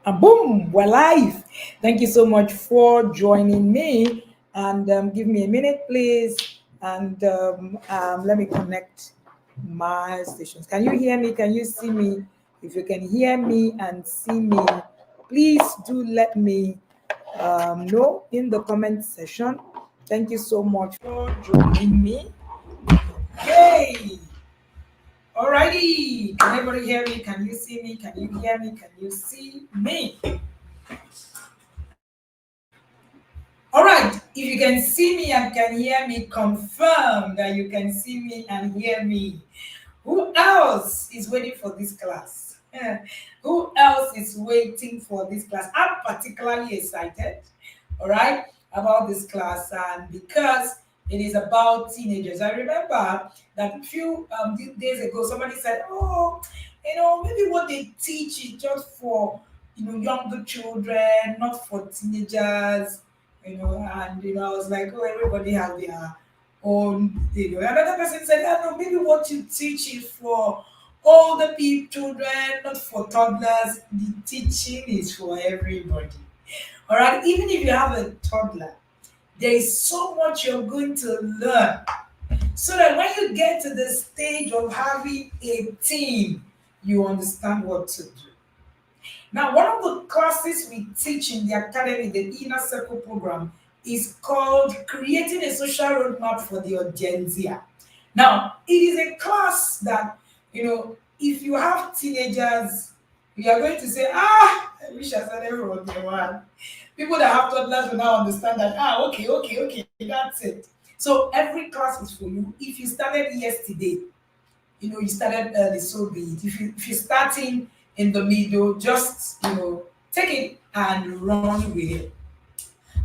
And boom, we're live. Thank you so much for joining me. And give me a minute, please. And let me connect my stations. Can you hear me? Can you see me? If you can hear me and see me, please do let me know in the comment section. Thank you so much for joining me. Yay! Alrighty, can everybody hear me? Can you see me? Can you hear me? Can you see me? All right, if you can see me and can hear me, confirm that you can see me and hear me. Who else is waiting for this class? Who else is waiting for this class? I'm particularly excited, all right, about this class, and because it is about teenagers. I remember that a few days ago, somebody said, "Oh, maybe what they teach is just for younger children, not for teenagers." And I was like, "Oh, everybody has their own." Another person said, "No, maybe what you teach is for older people, children, not for toddlers. The teaching is for everybody." All right, even if you have a toddler, there is so much you're going to learn so that when you get to the stage of having a teen, you understand what to do. Now, one of the classes we teach in the academy, the Inner Circle program, is called Creating a Social Roadmap for the Gen Zer. Now, it is a class that, if you have teenagers, you are going to say, I wish I said everyone day one. People that have toddlers will now understand that, okay, that's it. So every class is for you. If you started yesterday, you started early, so be it. If you're starting in the middle, just take it and run with it.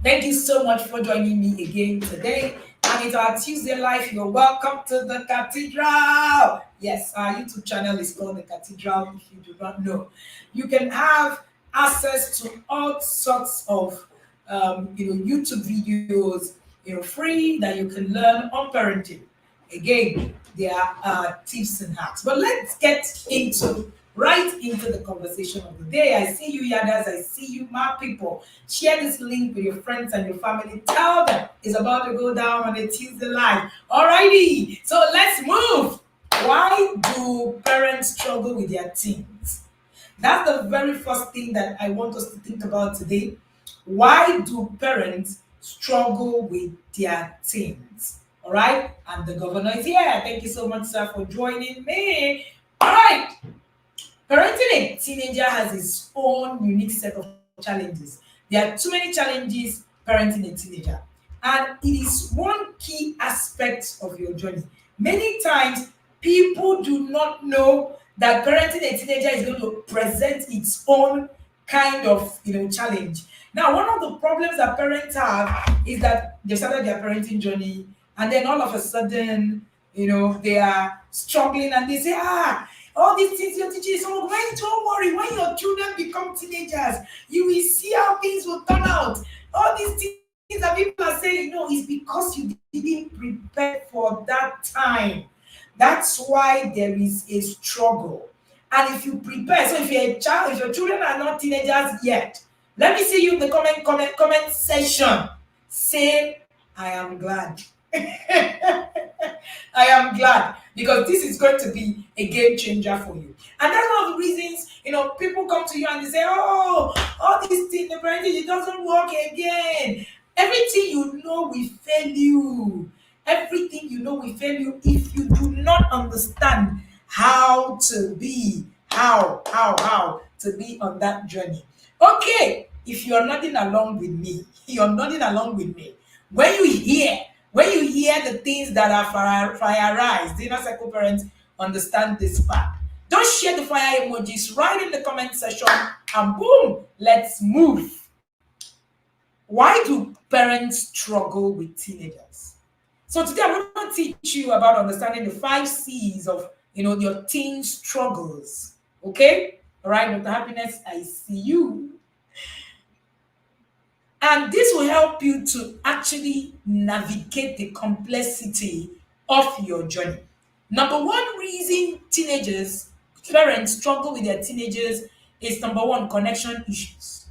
Thank you so much for joining me again today. And it's our Tuesday Live. You're welcome to the Cathedral. Yes, our YouTube channel is called the Cathedral. If you do not know, you can have access to all sorts of YouTube videos, free that you can learn on parenting. Again, there are tips and hacks. But let's get right into the conversation of the day. I see you, Yadas. I see you, my people. Share this link with your friends and your family. Tell them it's about to go down on a Tuesday live. Alrighty, so let's move. Why do parents struggle with their teens? That's the very first thing that I want us to think about today. Why do parents struggle with their teens? All right, and the governor is here. Thank you so much, sir, for joining me. All right, parenting a teenager has its own unique set of challenges. There are too many challenges parenting a teenager, and it is one key aspect of your journey. Many times, people do not know that parenting a teenager is going to present its own kind of challenge. Now, one of the problems that parents have is that they started their parenting journey, and then all of a sudden, they are struggling, and they say, all these things you're teaching is wrong. When don't worry, when your children become teenagers, you will see how things will turn out. All these things that people are saying, is because you didn't prepare for that time. That's why there is a struggle. And if you prepare, so if you're a child, if your children are not teenagers yet, let me see you in the comment section. Say, I am glad. I am glad because this is going to be a game changer for you. And that's one of the reasons, people come to you and they say, "Oh, all these things, the parenting, it doesn't work again." Everything will fail you. Everything will fail you if you do not understand how to be, how to be on that journey. Okay, if you're nodding along with me, you're nodding along with me. When you hear when you hear the things that are fireized, the inner circle parents understand this part. Don't share the fire emojis right in the comment section and boom, let's move. Why do parents struggle with teenagers? So today I'm going to teach you about understanding the 5 C's of your teen struggles. Okay? All right, Dr. Happiness, I see you. And this will help you to actually navigate the complexity of your journey. Number one reason parents struggle with their teenagers is number one, connection issues.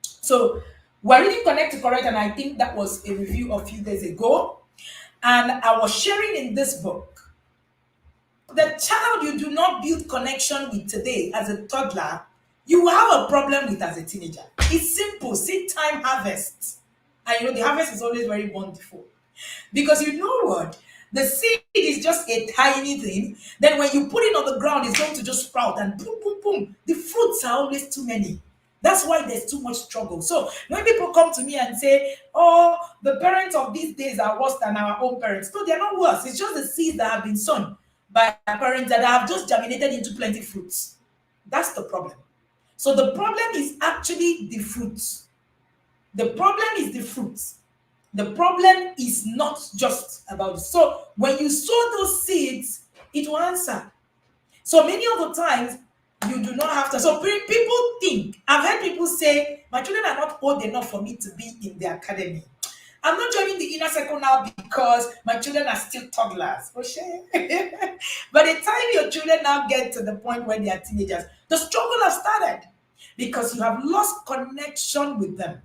So we're reading Connect to Correct, and I think that was a review a few days ago. And I was sharing in this book, the child you do not build connection with today as a toddler, you will have a problem with as a teenager. It's simple. Seed time harvest. And the harvest is always very wonderful. Because you know what? The seed is just a tiny thing. Then when you put it on the ground, it's going to just sprout and boom, boom, boom. The fruits are always too many. That's why there's too much struggle. So when people come to me and say, oh, the parents of these days are worse than our own parents. No, they're not worse. It's just the seeds that have been sown by our parents that have just germinated into plenty fruits. That's the problem. So the problem is actually the fruits. The problem is the fruits. The problem is not just about it. So when you sow those seeds, it will answer. So many of the times you do not have to. So people think, I've heard people say, my children are not old enough for me to be in the academy. I'm not joining the inner circle now because my children are still toddlers. Oh, shit. By the time your children now get to the point where they are teenagers, the struggle has started because you have lost connection with them.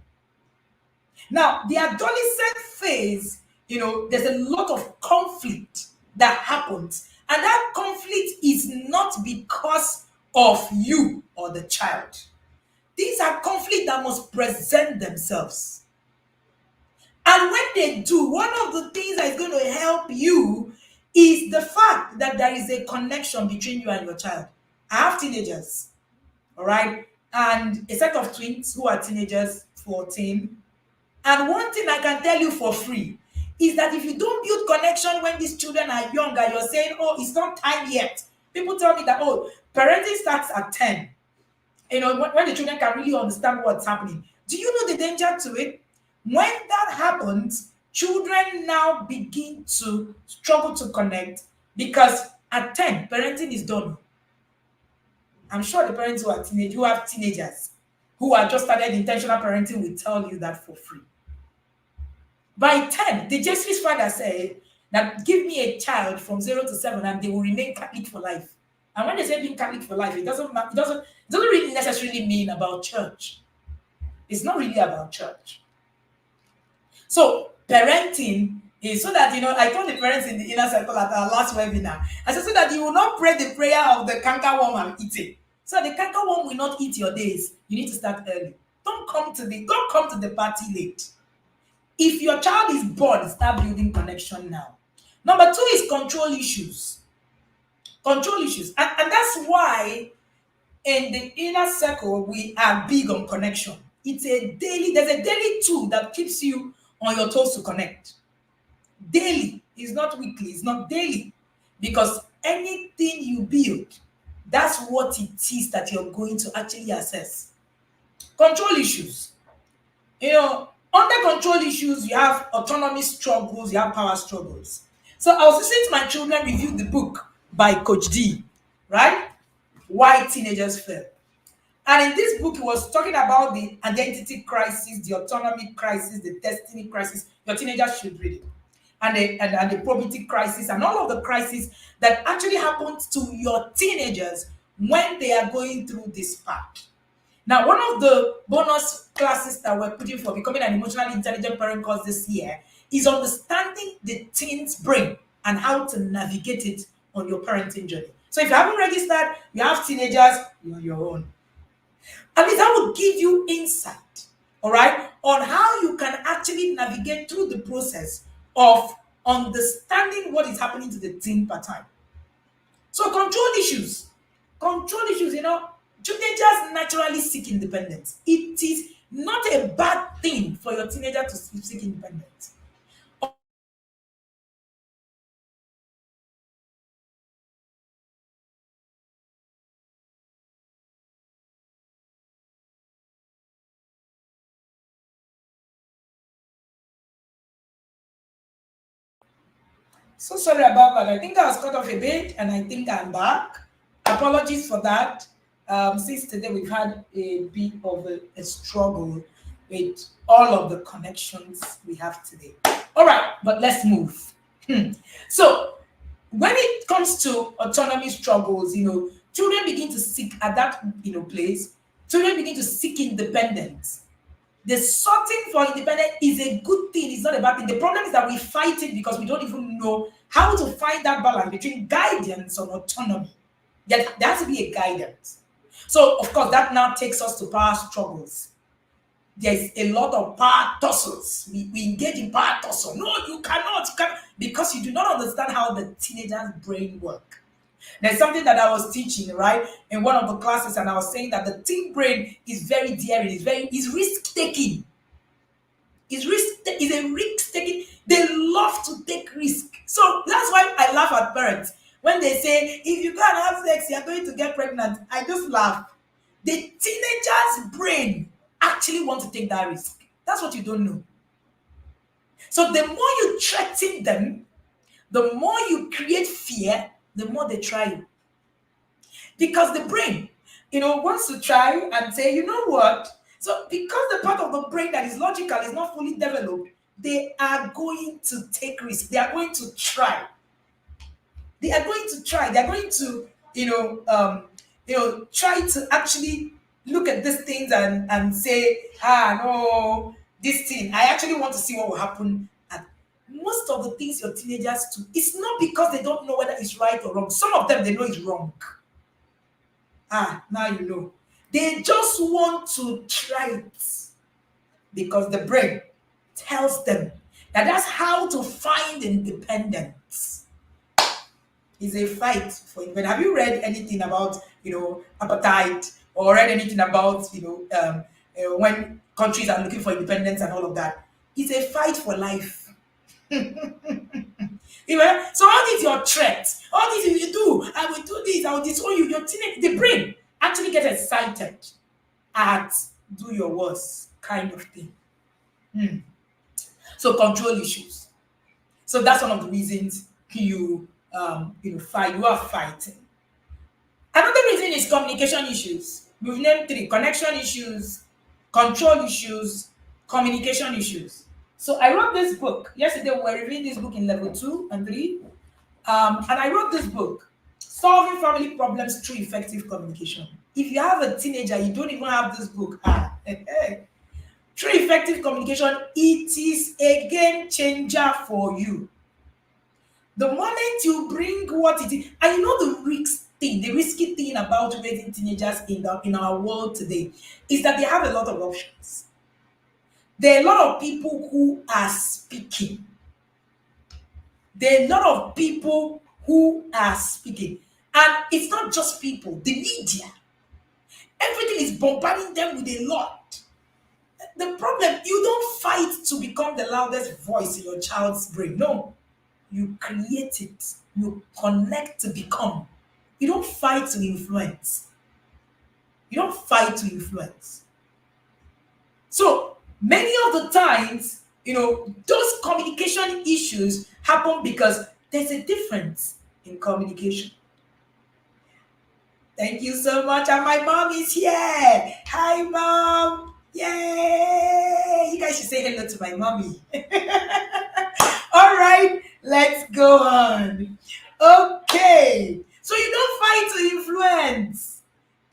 Now, the adolescent phase, there's a lot of conflict that happens. And that conflict is not because of you or the child. These are conflicts that must present themselves. And when they do, one of the things that is going to help you is the fact that there is a connection between you and your child. I have teenagers, all right? And a set of twins who are teenagers, 14. And one thing I can tell you for free is that if you don't build connection when these children are younger, you're saying, oh, it's not time yet. People tell me that, oh, parenting starts at 10. When the children can really understand what's happening. Do you know the danger to it? When that happens, children now begin to struggle to connect because at 10, parenting is done. I'm sure the parents who have teenagers who have just started intentional parenting will tell you that for free. By 10, the Jesuits father said that give me a child from 0 to 7 and they will remain Catholic for life. And when they say being Catholic for life, it doesn't really necessarily mean about church. It's not really about church. So parenting is so that, I told the parents in the inner circle at our last webinar, I said so that you will not pray the prayer of the canker worm and eat it. So the canker worm will not eat your days. You need to start early. Don't come to the party late. If your child is born, start building connection now. Number 2 is control issues. Control issues. And that's why in the inner circle, we are big on connection. There's a daily tool that keeps you on your toes to connect. Daily. It's not weekly, it's not daily. Because anything you build, that's what it is that you're going to actually assess. Control issues. Under control issues, you have autonomy struggles, you have power struggles. So I was listening to my children review the book by Coach D, right? Why Teenagers Fail. And in this book, he was talking about the identity crisis, the autonomy crisis, the destiny crisis. Your teenagers should read it. And the probity crisis, and all of the crises that actually happens to your teenagers when they are going through this part. Now, one of the bonus classes that we're putting for becoming an emotionally intelligent parent course this year is understanding the teen's brain and how to navigate it on your parenting journey. So if you haven't registered, you have teenagers, you're on your own. At least that will give you insight, all right, on how you can actually navigate through the process of understanding what is happening to the teen per time. So control issues, teenagers naturally seek independence. It is not a bad thing for your teenager to seek independence. So sorry about that. I think I was cut off a bit and I think I'm back. Apologies for that. Since today we've had a bit of a struggle with all of the connections we have today. All right, but let's move. So when it comes to autonomy struggles, children begin to seek at that place Children begin to seek independence. The sorting for independence is a good thing. It's not a bad thing. The problem is that we fight it because we don't even know how to find that balance between guidance and autonomy. There has to be a guidance. So, of course, that now takes us to power struggles. There's a lot of power tussles. We engage in power tussle. No, you cannot, because you do not understand how the teenager's brain works. There's something that I was teaching, right, in one of the classes, and I was saying that the teen brain is very daring, is risk taking. Is a risk taking. They love to take risk. So that's why I laugh at parents when they say, if you can't have sex, you're going to get pregnant. I just laugh. The teenager's brain actually wants to take that risk. That's what you don't know. So the more you threaten them, the more you create fear, the more they try you. Because the brain, wants to try and say, you know what? So because the part of the brain that is logical is not fully developed, they are going to take risks. They are going to try. They are going to try. They are going to, try to actually look at these things and say, no, this thing. I actually want to see what will happen. And most of the things your teenagers do, it's not because they don't know whether it's right or wrong. Some of them, they know it's wrong. Now you know. They just want to try it because the brain tells them that that's how to find independence. It's a fight for independence. Have you read anything about, appetite, or read anything about, when countries are looking for independence and all of that? It's a fight for life. So all these your threats, all these if you do, I will do this, I will disown you. Your teenage, the brain actually gets excited at do your worst kind of thing. So control issues. So that's one of the reasons you fight. You are fighting. Another reason is communication issues. We've named 3: connection issues, control issues, communication issues. So I wrote this book. Yesterday we were reviewing this book in level 2 and 3. And I wrote this book, Solving Family Problems Through Effective Communication. If you have a teenager, you don't even have this book. Through effective communication, it is a game changer for you. The moment you bring what it is, and the risky thing about raising teenagers in our world today is that they have a lot of options. There are a lot of people who are speaking. There are a lot of people who are speaking. And it's not just people, the media. Everything is bombarding them with a lot. The problem, you don't fight to become the loudest voice in your child's brain. No. You create it. You connect to become. You don't fight to influence. You don't fight to influence. So, many of the times, those communication issues happen because there's a difference in communication. Thank you so much. And my mom is here. Hi, Mom. Yay. You guys should say hello to my mommy. All right, let's go on. Okay. So you don't fight to influence.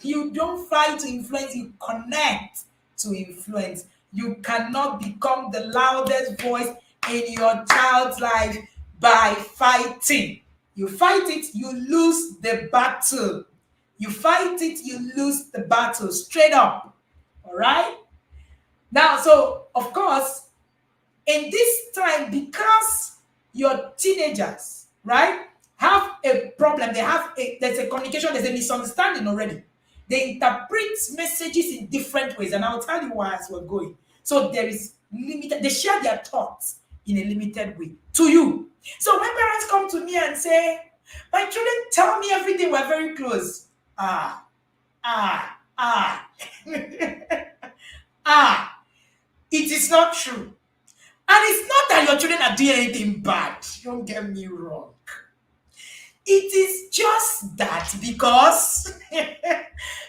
You don't fight to influence. You connect to influence. You cannot become the loudest voice in your child's life by fighting. You fight it, you lose the battle. You fight it, you lose the battle. Straight up. All right? Now, so, of course, in this time, because your teenagers, right, have a problem, there's a communication, there's a misunderstanding already. They interpret messages in different ways, and I'll tell you why as we're going. So there is limited, they share their thoughts in a limited way to you. So when parents come to me and say, my children tell me every day we're very close. It is not true. And it's not that your children are doing anything bad. Don't get me wrong. It is just that because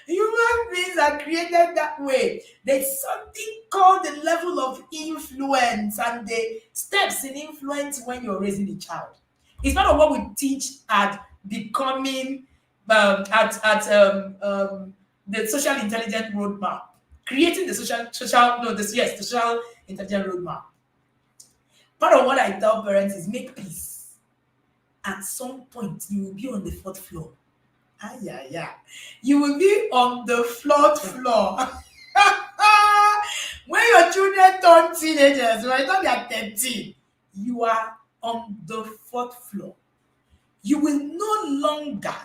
human beings are created that way. There's something called the level of influence and the steps in influence when you're raising a child. It's not what we teach at becoming the social intelligence roadmap. Creating the social no this yes the social intelligence roadmap. Part of what I tell parents is make peace. At some point, you will be on the fourth floor. Ah, yeah, yeah. You will be on the fourth floor. When your children turn teenagers, by the time they are 13, you are on the fourth floor. You will no longer,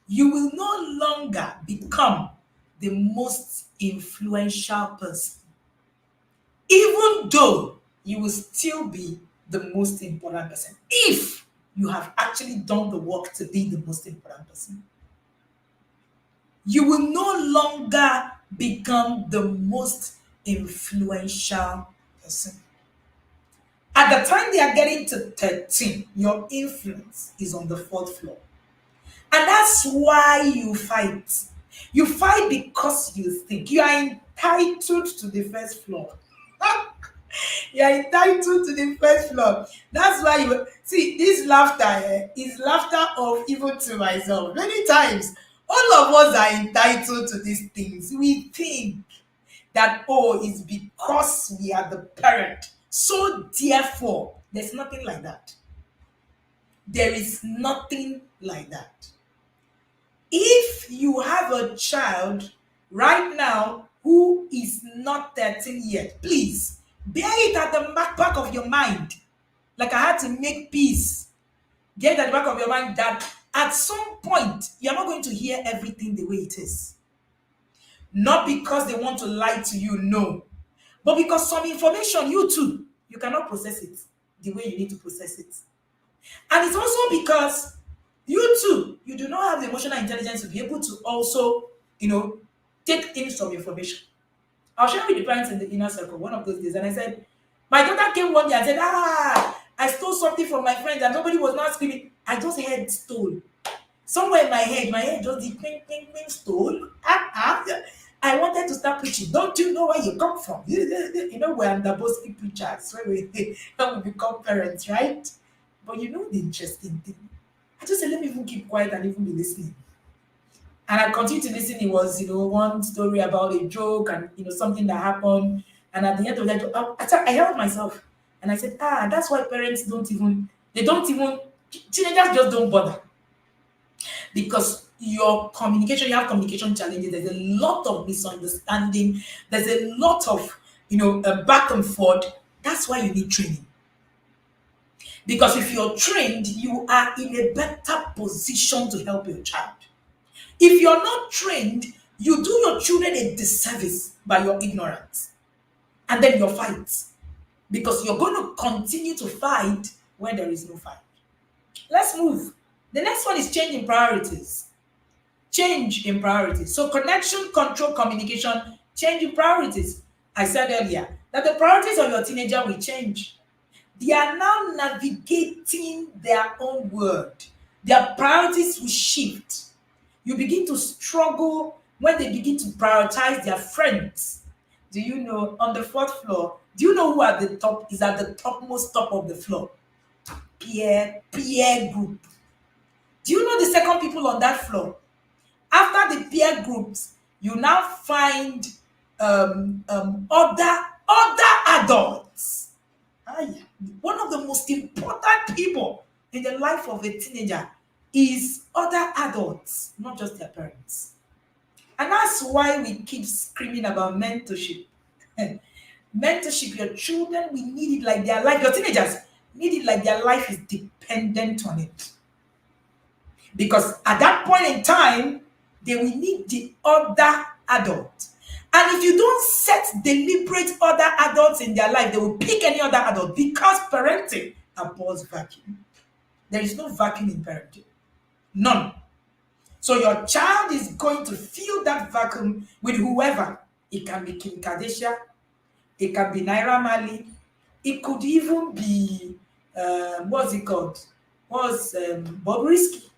you will no longer become the most influential person, even though you will still be the most important person if you have actually done the work to be the most important person. You will no longer become the most influential person. At the time they are getting to 13, your influence is on the fourth floor. And that's why you fight. You fight because you think you are entitled to the first floor. You are entitled to the first floor. That's why you see this laughter is laughter of even to myself. Many times, all of us are entitled to these things. We think that oh, it's because we are the parent. So therefore, there's nothing like that. There is nothing like that. If you have a child right now who is not 13 yet, please bear it at the back of your mind. Like I had to make peace. Get at the back of your mind that at some point you're not going to hear everything the way it is. Not because they want to lie to you, no. But because some information, you too, you cannot process it the way you need to process it. And it's also because you too, you do not have the emotional intelligence to be able to also, take things from information. I was sharing with the parents in the inner circle one of those days, and I said, my daughter came one day and said, I stole something from my friend and nobody was not screaming. I just heard stole. Somewhere in my head just did ping, ping, ping, stole. I wanted to start preaching. Don't you know where you come from? We're under both preachers when when we become parents, right? But you know the interesting thing. I just said, let me even keep quiet and even be listening. And I continued to listen. It was, one story about a joke and, something that happened. And at the end of that, I held myself. And I said, that's why parents teenagers just don't bother. Because you have communication challenges. There's a lot of misunderstanding. There's a lot of, back and forth. That's why you need training. Because if you're trained, you are in a better position to help your child. If you're not trained, you do your children a disservice by your ignorance. And then your fight. Because you're going to continue to fight when there is no fight. Let's move. The next one is change in priorities. Change in priorities. So connection, control, communication, change in priorities. I said earlier that the priorities of your teenager will change. They are now navigating their own world. Their priorities will shift. You begin to struggle when they begin to prioritize their friends. Do you know on the fourth floor? Do you know who at the top is at the topmost top of the floor? Peer group. Do you know the second people on that floor? After the peer groups, you now find other adults. Yeah. One of the most important people in the life of a teenager is other adults, not just their parents. And that's why we keep screaming about mentorship. Mentorship, your children, we need it like their life. Your teenagers need it like their life is dependent on it. Because at that point in time, they will need the other adult. And if you don't set deliberate other adults in their life, they will pick any other adult because parenting abhors vacuum. There is no vacuum in parenting. None. So your child is going to fill that vacuum with whoever. It can be Kim Kardashian. It can be Naira Marley. It could even be, what's it called? Bob Risky.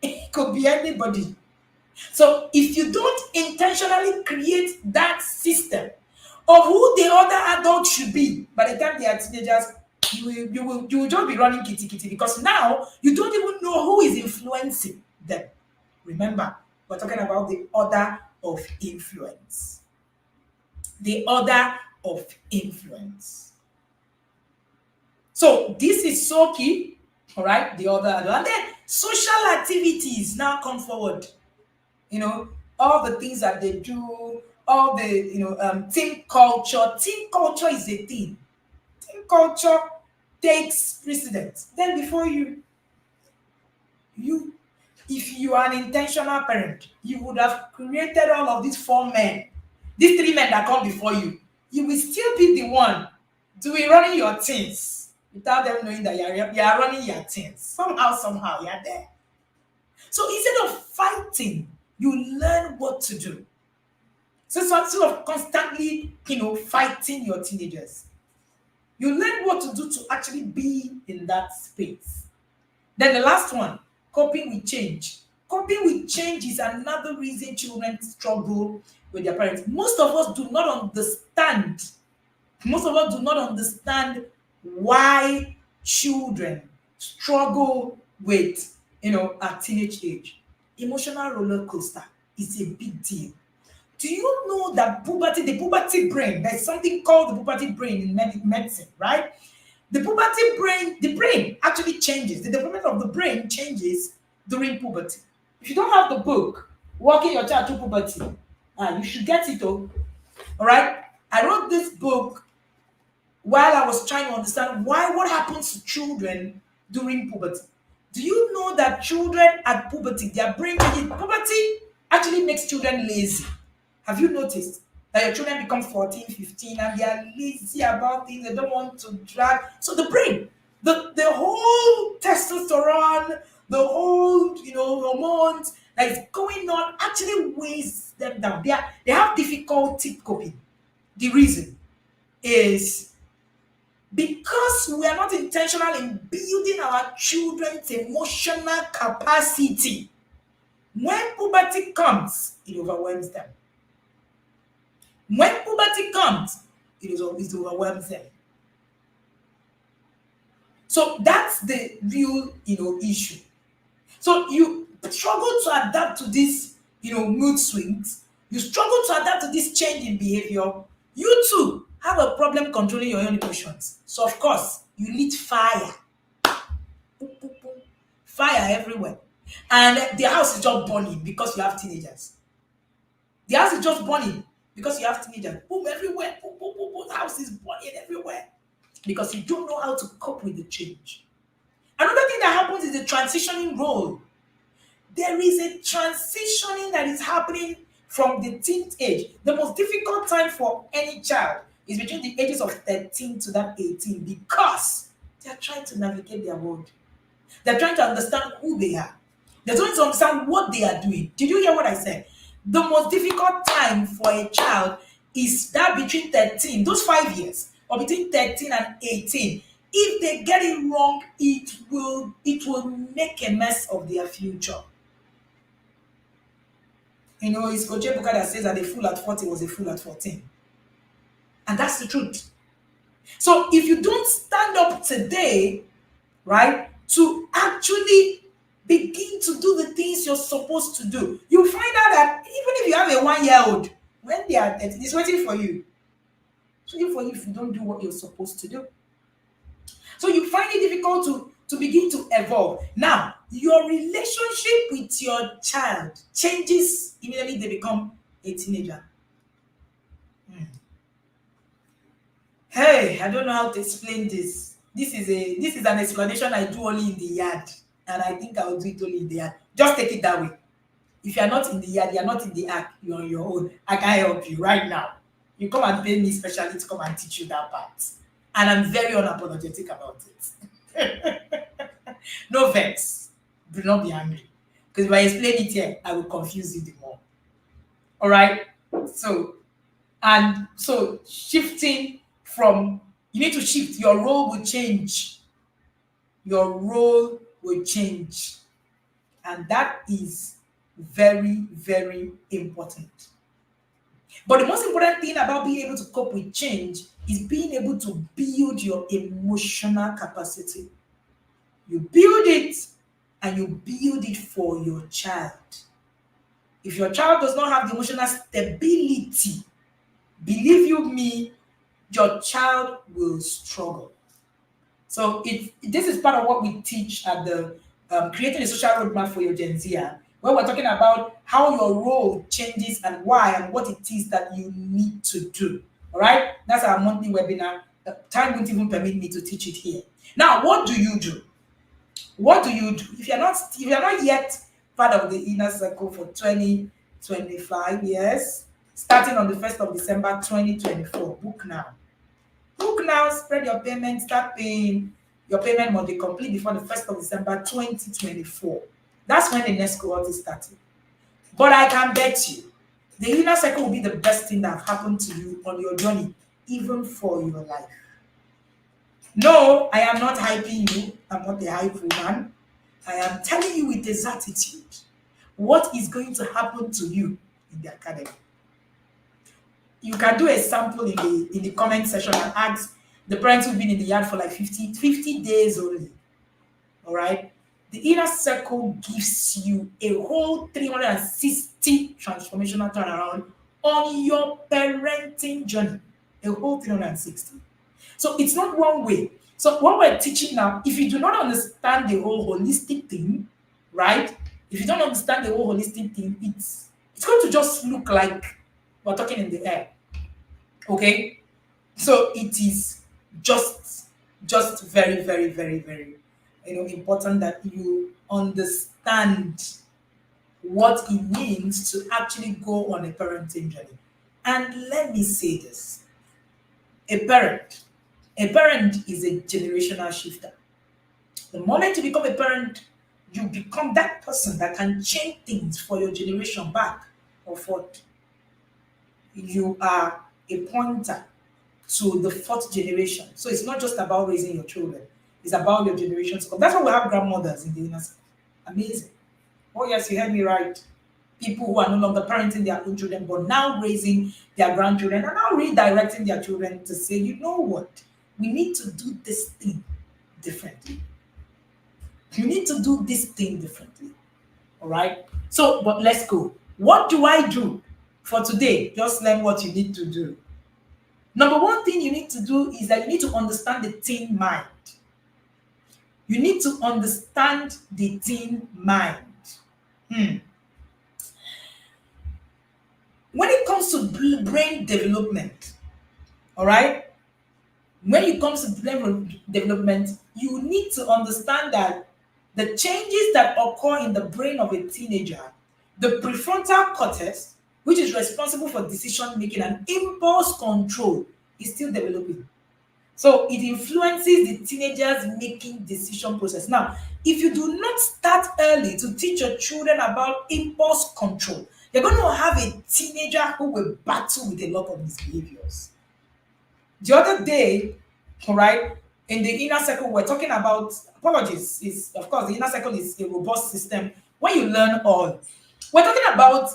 It could be anybody. So if you don't intentionally create that system of who the other adult should be, by the time they are teenagers, you will just be running kitty kitty because now you don't even know who is influencing them. Remember, We're talking about the order of influence. The order of influence. So this is so key. All right, the order. And then social activities now come forward. You know, all the things that they do, all the, team culture. Team culture is a thing. Team culture takes precedence. Then before you, if you are an intentional parent, you would have created all of these four men, these three men that come before you. You will still be the one doing running your things without them knowing that you are running your things. Somehow you're there. So instead of fighting, you learn what to do. So instead of constantly, fighting your teenagers, you learn what to do to actually be in that space. Then the last one, coping with change. Coping with change is another reason children struggle with their parents. Most of us do not understand. Most of us do not understand why children struggle with, at teenage age. Emotional roller coaster is a big deal. Do you know that the puberty brain, there's something called the puberty brain in medicine, right? The brain actually changes. The development of the brain changes during puberty. If you don't have the book, Walking Your Child Through Puberty, you should get it, all right? I wrote this book while I was trying to understand what happens to children during puberty. Do you know that children at puberty, their brain changes? Puberty actually makes children lazy. Have you noticed that your children become 14, 15, and they are lazy about things, they don't want to drag? So the brain, the whole testosterone, the whole, hormones that is going on actually weighs them down. They have difficulty coping. The reason is because we are not intentional in building our children's emotional capacity. When puberty comes, it overwhelms them. When puberty comes, it overwhelms them. So that's the real, issue. So you struggle to adapt to these, mood swings. You struggle to adapt to this change in behavior. You too have a problem controlling your own emotions. So of course, you lit fire. Boom, boom, boom. Fire everywhere. And the house is just burning because you have teenagers. The house is just burning because you have teenagers. Boom, everywhere. Boom, boom, boom, boom. The house is burning everywhere. Because you don't know how to cope with the change. Another thing that happens is the transitioning role. There is a transitioning that is happening from the teen age. The most difficult time for any child is between the ages of 13 to that 18 because they are trying to navigate their world. They're trying to understand who they are. They're trying to understand what they are doing. Did you hear what I said? The most difficult time for a child is that between 13, those 5 years, or between 13 and 18. If they get it wrong, it will make a mess of their future. It's Coach Ebuka that says that a fool at 40 was a fool at 14. And that's the truth. So if you don't stand up today, right, to actually begin to do the things you're supposed to do, you'll find out that even if you have a 1-year-old, when they are 13, it's waiting for you. It's waiting for you if you don't do what you're supposed to do. So you find it difficult to begin to evolve. Now, your relationship with your child changes immediately they become a teenager. Hey, I don't know how to explain this. This is an explanation I do only in the yard, and I think I will do it only in the yard. Just take it that way. If you are not in the yard, you are not in the ark, you're on your own. I can help you right now. You come and pay me specially to come and teach you that part. And I'm very unapologetic about it. No vex. Do not be angry. Because if I explain it here, I will confuse you the more. All right? So shifting from, you need to shift. Your role will change. Your role will change. And that is very, very important. But the most important thing about being able to cope with change is being able to build your emotional capacity. You build it, and you build it for your child. If your child does not have the emotional stability, believe you me, your child will struggle. So this is part of what we teach at the creating a social roadmap for your Gen Z, where we're talking about how your role changes and why and what it is that you need to do. All right, that's our monthly webinar. Time won't even permit me to teach it here. Now, what do you do? What do you do if you're not yet part of the inner circle for 2025 years, starting on the 1st of December 2024? Book now. Book now, spread your payment, start paying. Your payment must be complete before the 1st of December 2024. That's when the next cohort is starting. But I can bet you, the inner circle will be the best thing that happened to you on your journey, even for your life. No, I am not hyping you. I'm not a hype woman. I am telling you with exactitude what is going to happen to you in the academy. You can do a sample in the comment section and ask the parents who've been in the yard for like 50 days only. All right. The inner circle gives you a whole 360 transformational turnaround on your parenting journey. A whole 360. So it's not one way. So what we're teaching now, if you do not understand the whole holistic thing, right? If you don't understand the whole holistic thing, it's going to just look like we're talking in the air. Okay? So it is just very, very, very, very, important that you understand what it means to actually go on a parenting journey. And let me say this. A parent is a generational shifter. The moment you become a parent, you become that person that can change things for your generation back or forth. You are a pointer to the fourth generation. So it's not just about raising your children, it's about your generations. That's why we have grandmothers in the inner circle. Amazing. Oh, yes, you heard me right. People who are no longer parenting their own children, but now raising their grandchildren and now redirecting their children to say, you know what? We need to do this thing differently. You need to do this thing differently. All right? So, but let's go. What do I do for today? Just learn what you need to do. Number one thing you need to do is that you need to understand the teen mind. You need to understand the teen mind. When it comes to brain development, all right? When it comes to brain development, you need to understand that the changes that occur in the brain of a teenager, the prefrontal cortex, which is responsible for decision making and impulse control, is still developing. So it influences the teenager's making decision process. Now, if you do not start early to teach your children about impulse control, you're going to have a teenager who will battle with a lot of misbehaviors. The other day, all right, in the inner circle, we're talking about apologies. Is of course the inner circle is a robust system where you learn all. We're talking about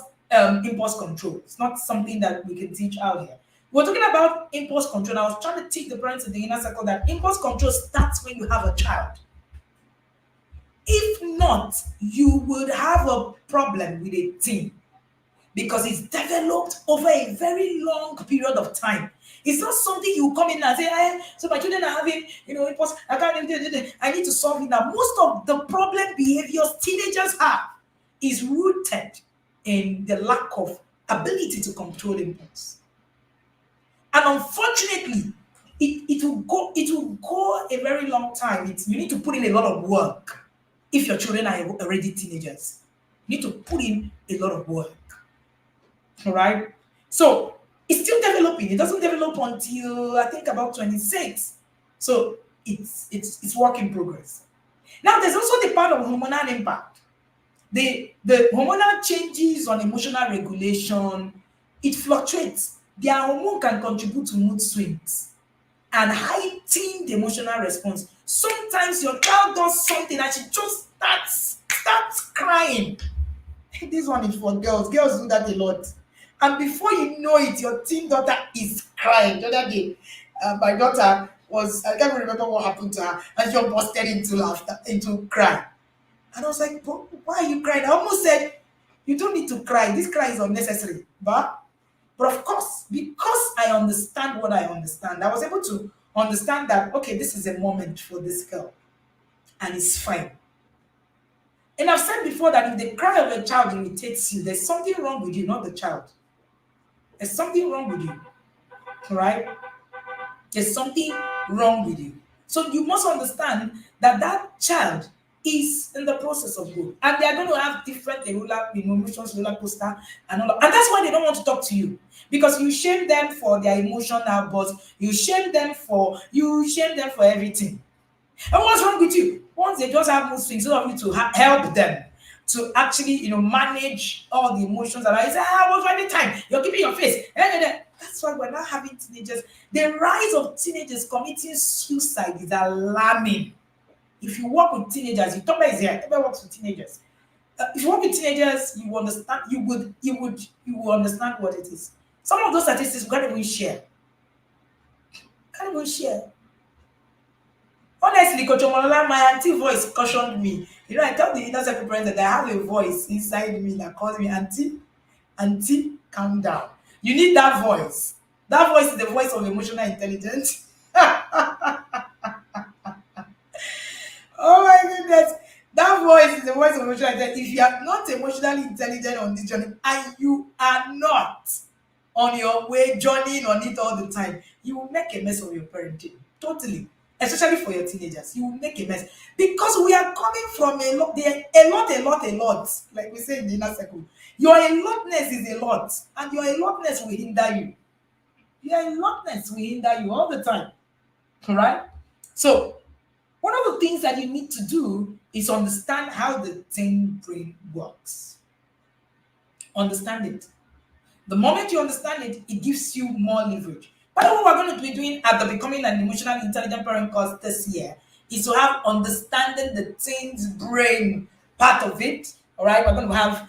impulse control. It's not something that we can teach out here. We're talking about impulse control. I was trying to teach the parents in the inner circle that impulse control starts when you have a child. If not, you would have a problem with a teen because it's developed over a very long period of time. It's not something you come in and say, so my children are having, impulse, I need to solve it now. Most of the problem behaviors teenagers have is rooted in the lack of ability to control impulse. And unfortunately, it will go a very long time. You need to put in a lot of work if your children are already teenagers. You need to put in a lot of work. All right? So it's still developing. It doesn't develop until I think about 26. So it's work in progress. Now there's also the part of hormonal impact. The hormonal changes on emotional regulation, it fluctuates. Their hormone can contribute to mood swings and heighten the emotional response. Sometimes your child does something and she just starts crying. This one is for girls. Girls do that a lot. And before you know it, your teen daughter is crying. The other day, my daughter I can't remember what happened to her, and she busted into laughter, into cry. And I was like, why are you crying? I almost said, You don't need to cry. This cry is unnecessary. But of course, because I understand what I understand, I was able to understand that, okay, this is a moment for this girl and it's fine. And I've said before that if the cry of a child irritates you, there's something wrong with you, not the child. There's something wrong with you, right? There's something wrong with you. So you must understand that that child is in the process of growth, and they are going to have different emotions, roller coaster, and all. And that's why they don't want to talk to you, because you shame them for their emotional outbursts. You shame them for everything. And what's wrong with you? Once they just have mood swings, instead of you to help them to actually, manage all the emotions. And I say, what's right the time? You're keeping your face. That's why we're not having teenagers. The rise of teenagers committing suicide is alarming. If you work with teenagers, you talk about is here. Everybody works with teenagers. If you work with teenagers, you understand. You will understand what it is. Some of those statistics we can't even share. Can't even share. Honestly, Coach Omolola, my auntie voice cautioned me. I tell the inner circle parents that I have a voice inside me that calls me auntie, calm down. You need that voice. That voice is the voice of emotional intelligence. Oh my goodness. That voice is the voice of emotional intelligence. If you are not emotionally intelligent on this journey, and you are not on your way journeying on it all the time, you will make a mess of your parenting. Totally. Especially for your teenagers. You will make a mess. Because we are coming from a lot, a lot. Like we say in the inner circle. Your allotness is a lot. And your allotness will hinder you. Your allotness will hinder you all the time. Alright? So, one of the things that you need to do is understand how the teen brain works. Understand it. The moment you understand it, it gives you more leverage. But what we're going to be doing at the Becoming an Emotionally Intelligent Parent course this year is to have understanding the teen's brain part of it. All right, we're going to have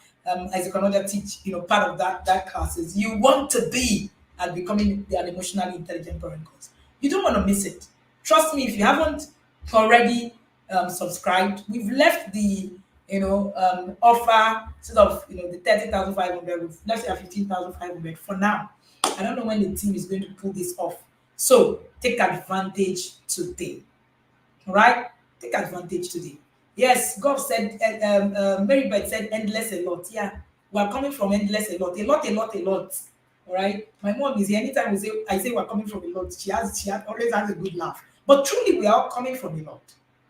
Isaac Onoja teach, part of that classes. You want to be at Becoming an Emotionally Intelligent Parent course. You don't want to miss it. Trust me, if you haven't already subscribed, we've left the offer sort of the 30,500. We've left it at 15,500 for now. I don't know when the team is going to pull this off. So take advantage today. All right? Take advantage today. Yes, God said, Mary Beth said endless a lot. Yeah, we are coming from endless a lot. A lot, a lot, a lot. All right? My mom is here. Anytime I say we're coming from a lot, she always has a good laugh. But truly, we are all coming from a lot.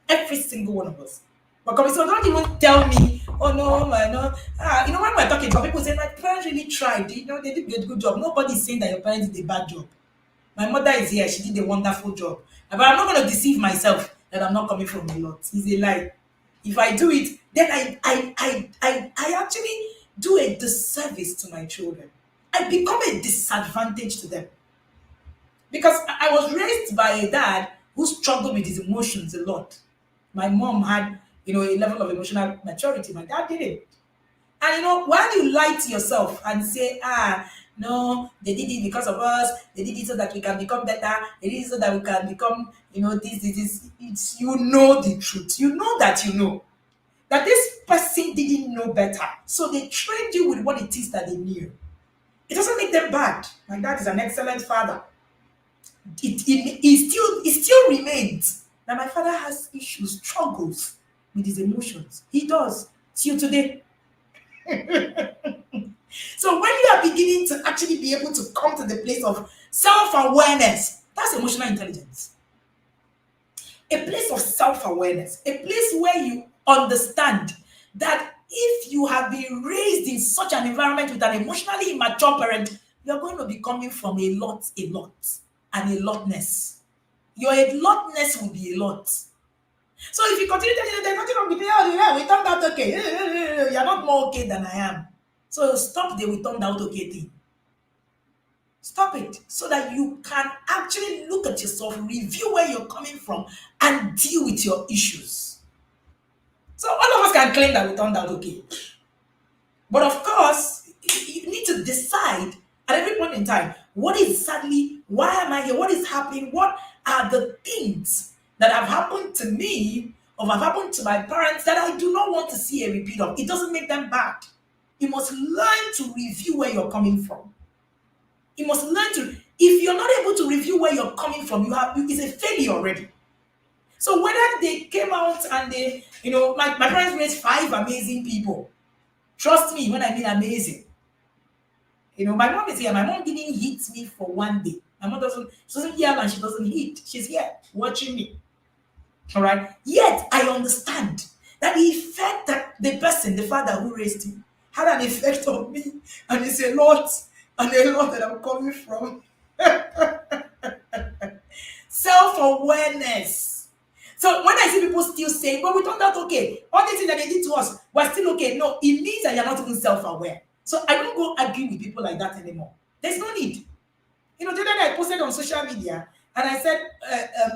Every single one of us. But so don't even tell me, oh no, I know. When we're talking, some people say my parents really tried. They did a good job. Nobody's saying that your parents did a bad job. My mother is here, she did a wonderful job. But I'm not going to deceive myself that I'm not coming from a lot. It's a lie. If I do it, then I actually do a disservice to my children. I become a disadvantage to them. Because I was raised by a dad who struggled with his emotions a lot. My mom had, a level of emotional maturity. My dad didn't. And while you lie to yourself and say, no, they did it because of us, they did it so that we can become better, they did it so that we can become, this, you know the truth. You know that that this person didn't know better. So they trained you with what it is that they knew. It doesn't make them bad. My dad is an excellent father. It still remains that my father has issues, struggles with his emotions. He does till today. So when you are beginning to actually be able to come to the place of self-awareness, that's emotional intelligence. A place of self-awareness, a place where you understand that if you have been raised in such an environment with an emotionally immature parent, you're going to be coming from a lot, and a lotness. Your lotness will be a lot. So if you continue telling them there's nothing wrong with me, yeah, we turned out okay. You're not more okay than I am. So stop the we turned out okay thing. Stop it so that you can actually look at yourself, review where you're coming from, and deal with your issues. So all of us can claim that we turned out okay. But of course, you need to decide at every point in time, why am I here? What is happening? What are the things that have happened to me or have happened to my parents that I do not want to see a repeat of? It doesn't make them bad. You must learn to review where you're coming from. You must learn to, if you're not able to review where you're coming from, it's a failure already. So whether they came out and they, my parents raised five amazing people. Trust me when I mean amazing. My mom is here. My mom didn't hit me for one day. My mom she doesn't yell and she doesn't hit. She's here watching me. All right. Yet I understand that the effect that the person, the father who raised him, had an effect on me, and it's a lot that I'm coming from. Self-awareness. So when I see people still saying, but we turned out okay, all the things that they did to us, we're still okay. No, it means that you're not even self-aware. So I don't go argue with people like that anymore. There's no need. The other day I posted on social media and I said,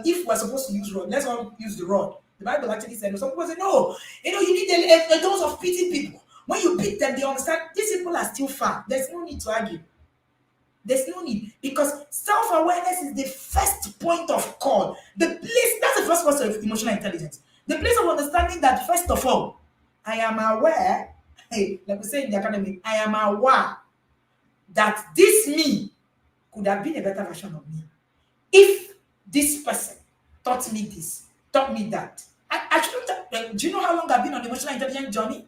if we're supposed to use rod, let's all use the rod. The Bible actually said, some people say, no, you need a dose of beating people. When you beat them, they understand these people are still far. There's no need to argue. There's no need, because self-awareness is the first point of call. That's the first person of emotional intelligence. The place of understanding that, first of all, I am aware, hey, like we say in the academy, I am aware that this me could have been a better version of me. If this person taught me this, taught me that. I shouldn't do you know how long I've been on the emotional intelligence journey?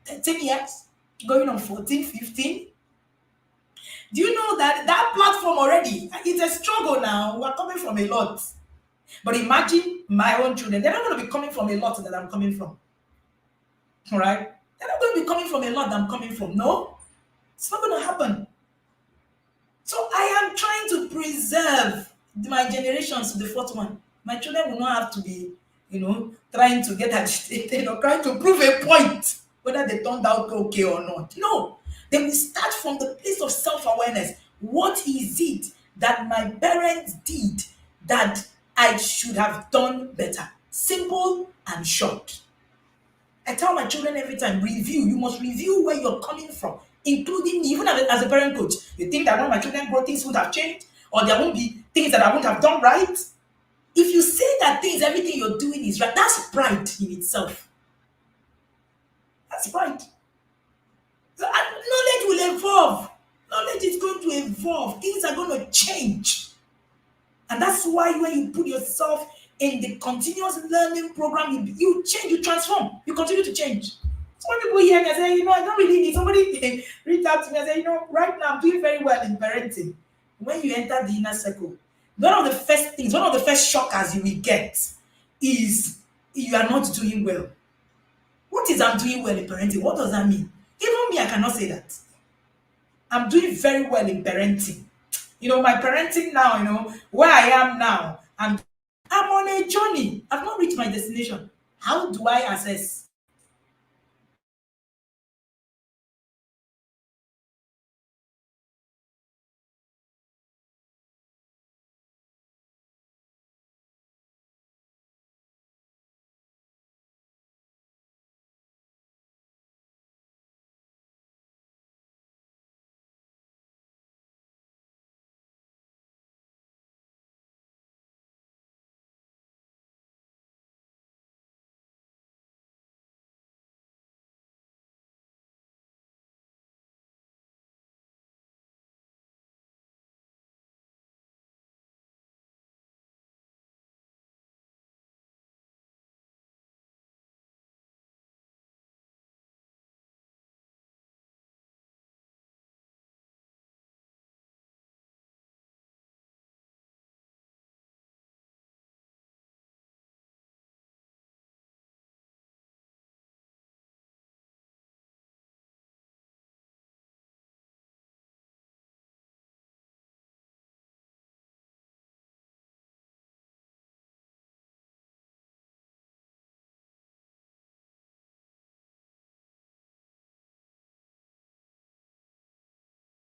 10 years, going on 14, 15. Do you know that platform already, it's a struggle now. We're coming from a lot. But imagine my own children. They're not going to be coming from a lot that I'm coming from. All right? They're not going to be coming from a lot that I'm coming from. No, it's not going to happen. So I am trying to preserve my generations to the fourth one. My children will not have to be, trying to get agitated or trying to prove a point whether they turned out okay or not. No. Then we start from the place of self-awareness. What is it that my parents did that I should have done better? Simple and short. I tell my children every time, review. You must review where you're coming from, including me, even as a parent coach. You think that when my children grow, things would have changed? Or there won't be things that I won't have done right? If you say that everything you're doing is right, that's pride in itself. That's pride. So knowledge will evolve. Knowledge is going to evolve. Things are going to change. And that's why when you put yourself in the continuous learning program, you change, you transform, you continue to change. Some people hear me and say, I don't really need somebody reach out to me and say, right now I'm doing very well in parenting. When you enter the inner circle, one of the first shockers you will get is you are not doing well. What is I'm doing well in parenting? What does that mean? Even me, I cannot say that. I'm doing very well in parenting. My parenting now, where I am now, and I'm on a journey. I've not reached my destination. How do I assess?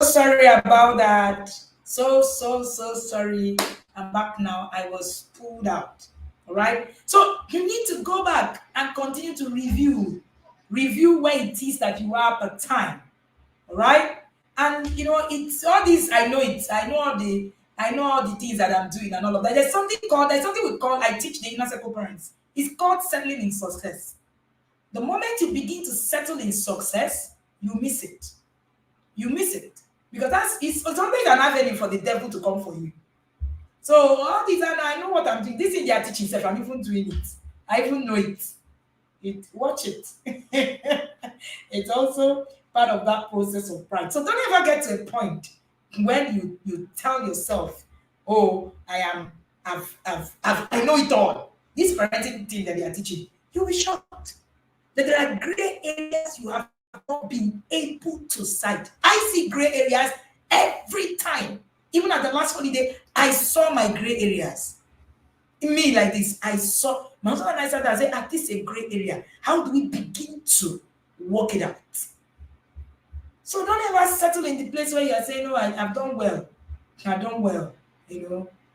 Sorry about that. So sorry. I'm back now. I was pulled out. All right. So you need to go back and continue to review where it is that you are per time. All right. And it's all this. I know it. I know all the things that I'm doing and all of that. There's something we call, I teach the inner circle parents. It's called settling in success. The moment you begin to settle in success, you miss it. You miss it. Because it's something an avenue for the devil to come for you. So all these, and I know what I'm doing. This is their teaching self. I'm even doing it. I even know it. Watch it. It's also part of that process of pride. So don't ever get to a point when you tell yourself, "Oh, I know it all." This parenting thing that they are teaching, you'll be shocked that there are gray areas you have not been able to cite. I see gray areas every time. Even at the last holiday, I saw my gray areas. Me like this, I saw my husband and I said, this is a gray area. How do we begin to work it out? So don't ever settle in the place where you are saying, "No, I've done well. I've done well,"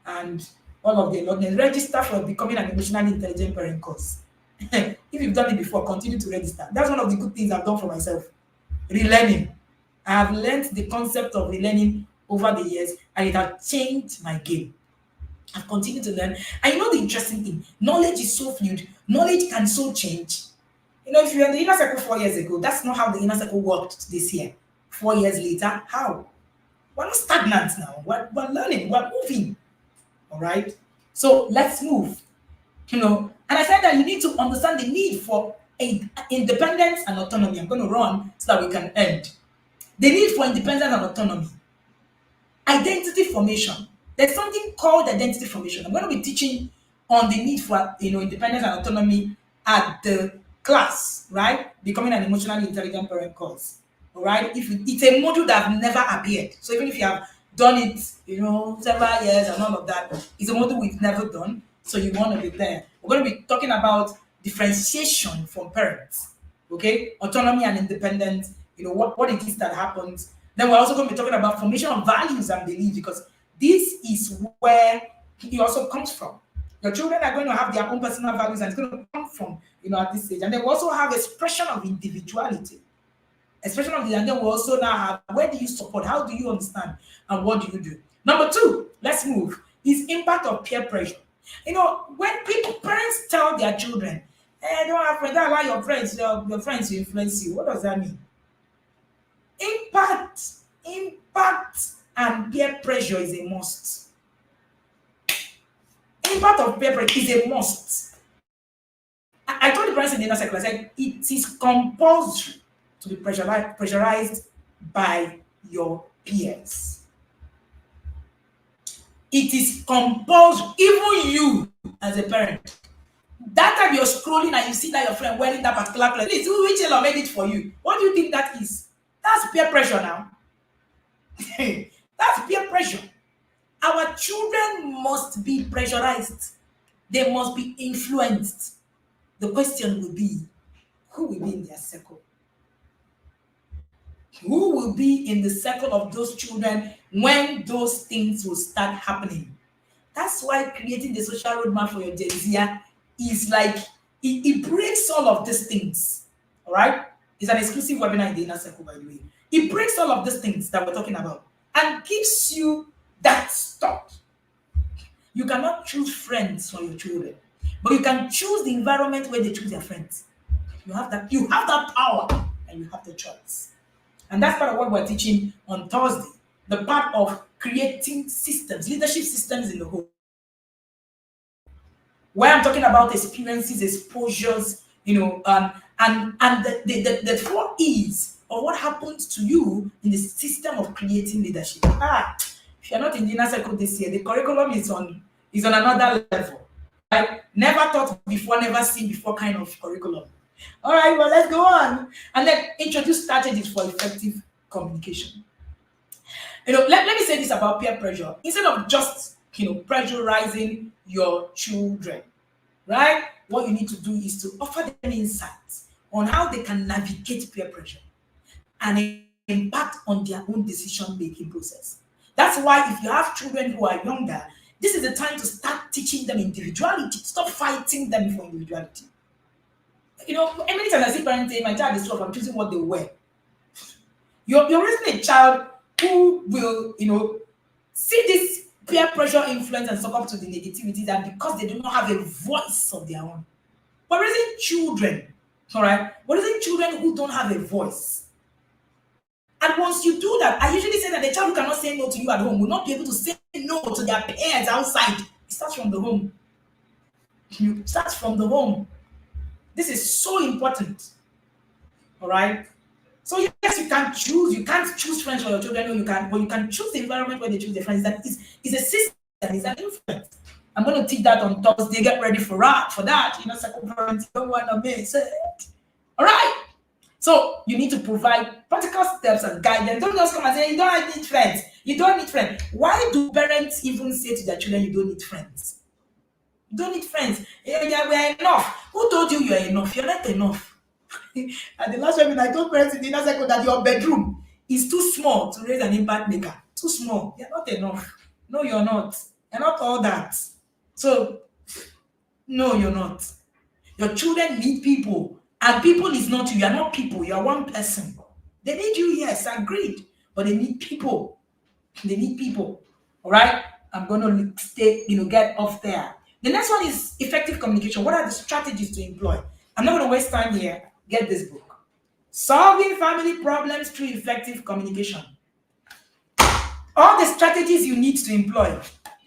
and all of the Lord, register for becoming an emotionally intelligent parent course. If you've done it before, continue to register. That's one of the good things I've done for myself. Relearning. I have learned the concept of relearning over the years, and it has changed my game. I've continued to learn. And you know the interesting thing, knowledge is so fluid. Knowledge can so change. If you're in the inner circle 4 years ago, that's not how the inner circle worked this year. 4 years later, how? We're not stagnant now. We're learning. We're moving. All right? So let's move. And I said that you need to understand the need for independence and autonomy. I'm going to run so that we can end. The need for independence and autonomy. Identity formation. There's something called identity formation. I'm going to be teaching on the need for independence and autonomy at the class, right? Becoming an emotionally intelligent parent course. All right. It's a module that have never appeared. So even if you have done it, several years and all of that, it's a module we've never done. So you want to be there. We're going to be talking about differentiation from parents. Okay, autonomy and independence. What it is that happens. Then we're also going to be talking about formation of values and beliefs, because this is where it also comes from. Your children are going to have their own personal values, and it's going to come from at this stage. And then we also have expression of individuality. Expression of the, and then we also now have, where do you support? How do you understand? And what do you do? Number 2, let's move, is impact of peer pressure. When parents tell their children, don't have friends, don't allow your friends to influence you. What does that mean? Impact and peer pressure is a must. Impact of peer pressure is a must. I told the parents in the inner circle, I said, it is compulsory to be pressurized by your peers. It is compulsory, even you as a parent. That time you're scrolling and you see that your friend wearing that particular clothes, please, which tailor made it for you? What do you think that is? That's peer pressure now. That's peer pressure. Our children must be pressurized. They must be influenced. The question will be, who will be in their circle? Who will be in the circle of those children when those things will start happening? That's why creating the social roadmap for your Gen Z is like, it breaks all of these things. All right? It's an exclusive webinar in the inner circle, by the way. It breaks all of these things that we're talking about and gives you that stop. You cannot choose friends for your children, but you can choose the environment where they choose their friends. You have that power, and you have the choice. And that's part of what we're teaching on Thursday. The part of creating systems, leadership systems in the home. Where I'm talking about experiences, exposures, and the 4 E's of what happens to you in the system of creating leadership. If you're not in the inner circle this year, the curriculum is on another level. Right? Never taught before, never seen before kind of curriculum. All right, well, let's go on and then introduce strategies for effective communication. Let me say this about peer pressure. Instead of just pressurizing your children, right? What you need to do is to offer them insights on how they can navigate peer pressure and impact on their own decision-making process. That's why if you have children who are younger, this is the time to start teaching them individuality. Stop fighting them for individuality. Many times I see parents say, my child is 12, I'm choosing what they wear. You're raising a child who will, see this peer pressure influence and succumb to the negativity that because they do not have a voice of their own. We're raising children, all right? We're raising children who don't have a voice. And once you do that, I usually say that the child who cannot say no to you at home will not be able to say no to their parents outside. It starts from the home. It starts from the home. This is so important. All right. So yes, you can choose. You can't choose friends for your children, or you can, but you can choose the environment where they choose their friends. That is a system. Is an influence. I'm going to teach that on Thursday. Get ready for that. You know, second parents don't want to miss it. All right. So you need to provide practical steps and guidance. Don't just come and say you don't need friends. You don't need friends. Why do parents even say to their children you don't need friends? You don't need friends. Yeah, we are enough. Who told you you are enough? You're not enough. And the last time I told parents in the inner circle that your bedroom is too small to raise an impact maker. Too small. You're not enough. No, you're not. You're not all that. So, no, you're not. Your children need people. And people is not you. You're not people. You're one person. They need you, yes, agreed. But they need people. They need people. All right? I'm going to stay, get off there. The next one is effective communication. What are the strategies to employ? I'm not going to waste time here. Get this book. Solving family problems through effective communication. All the strategies you need to employ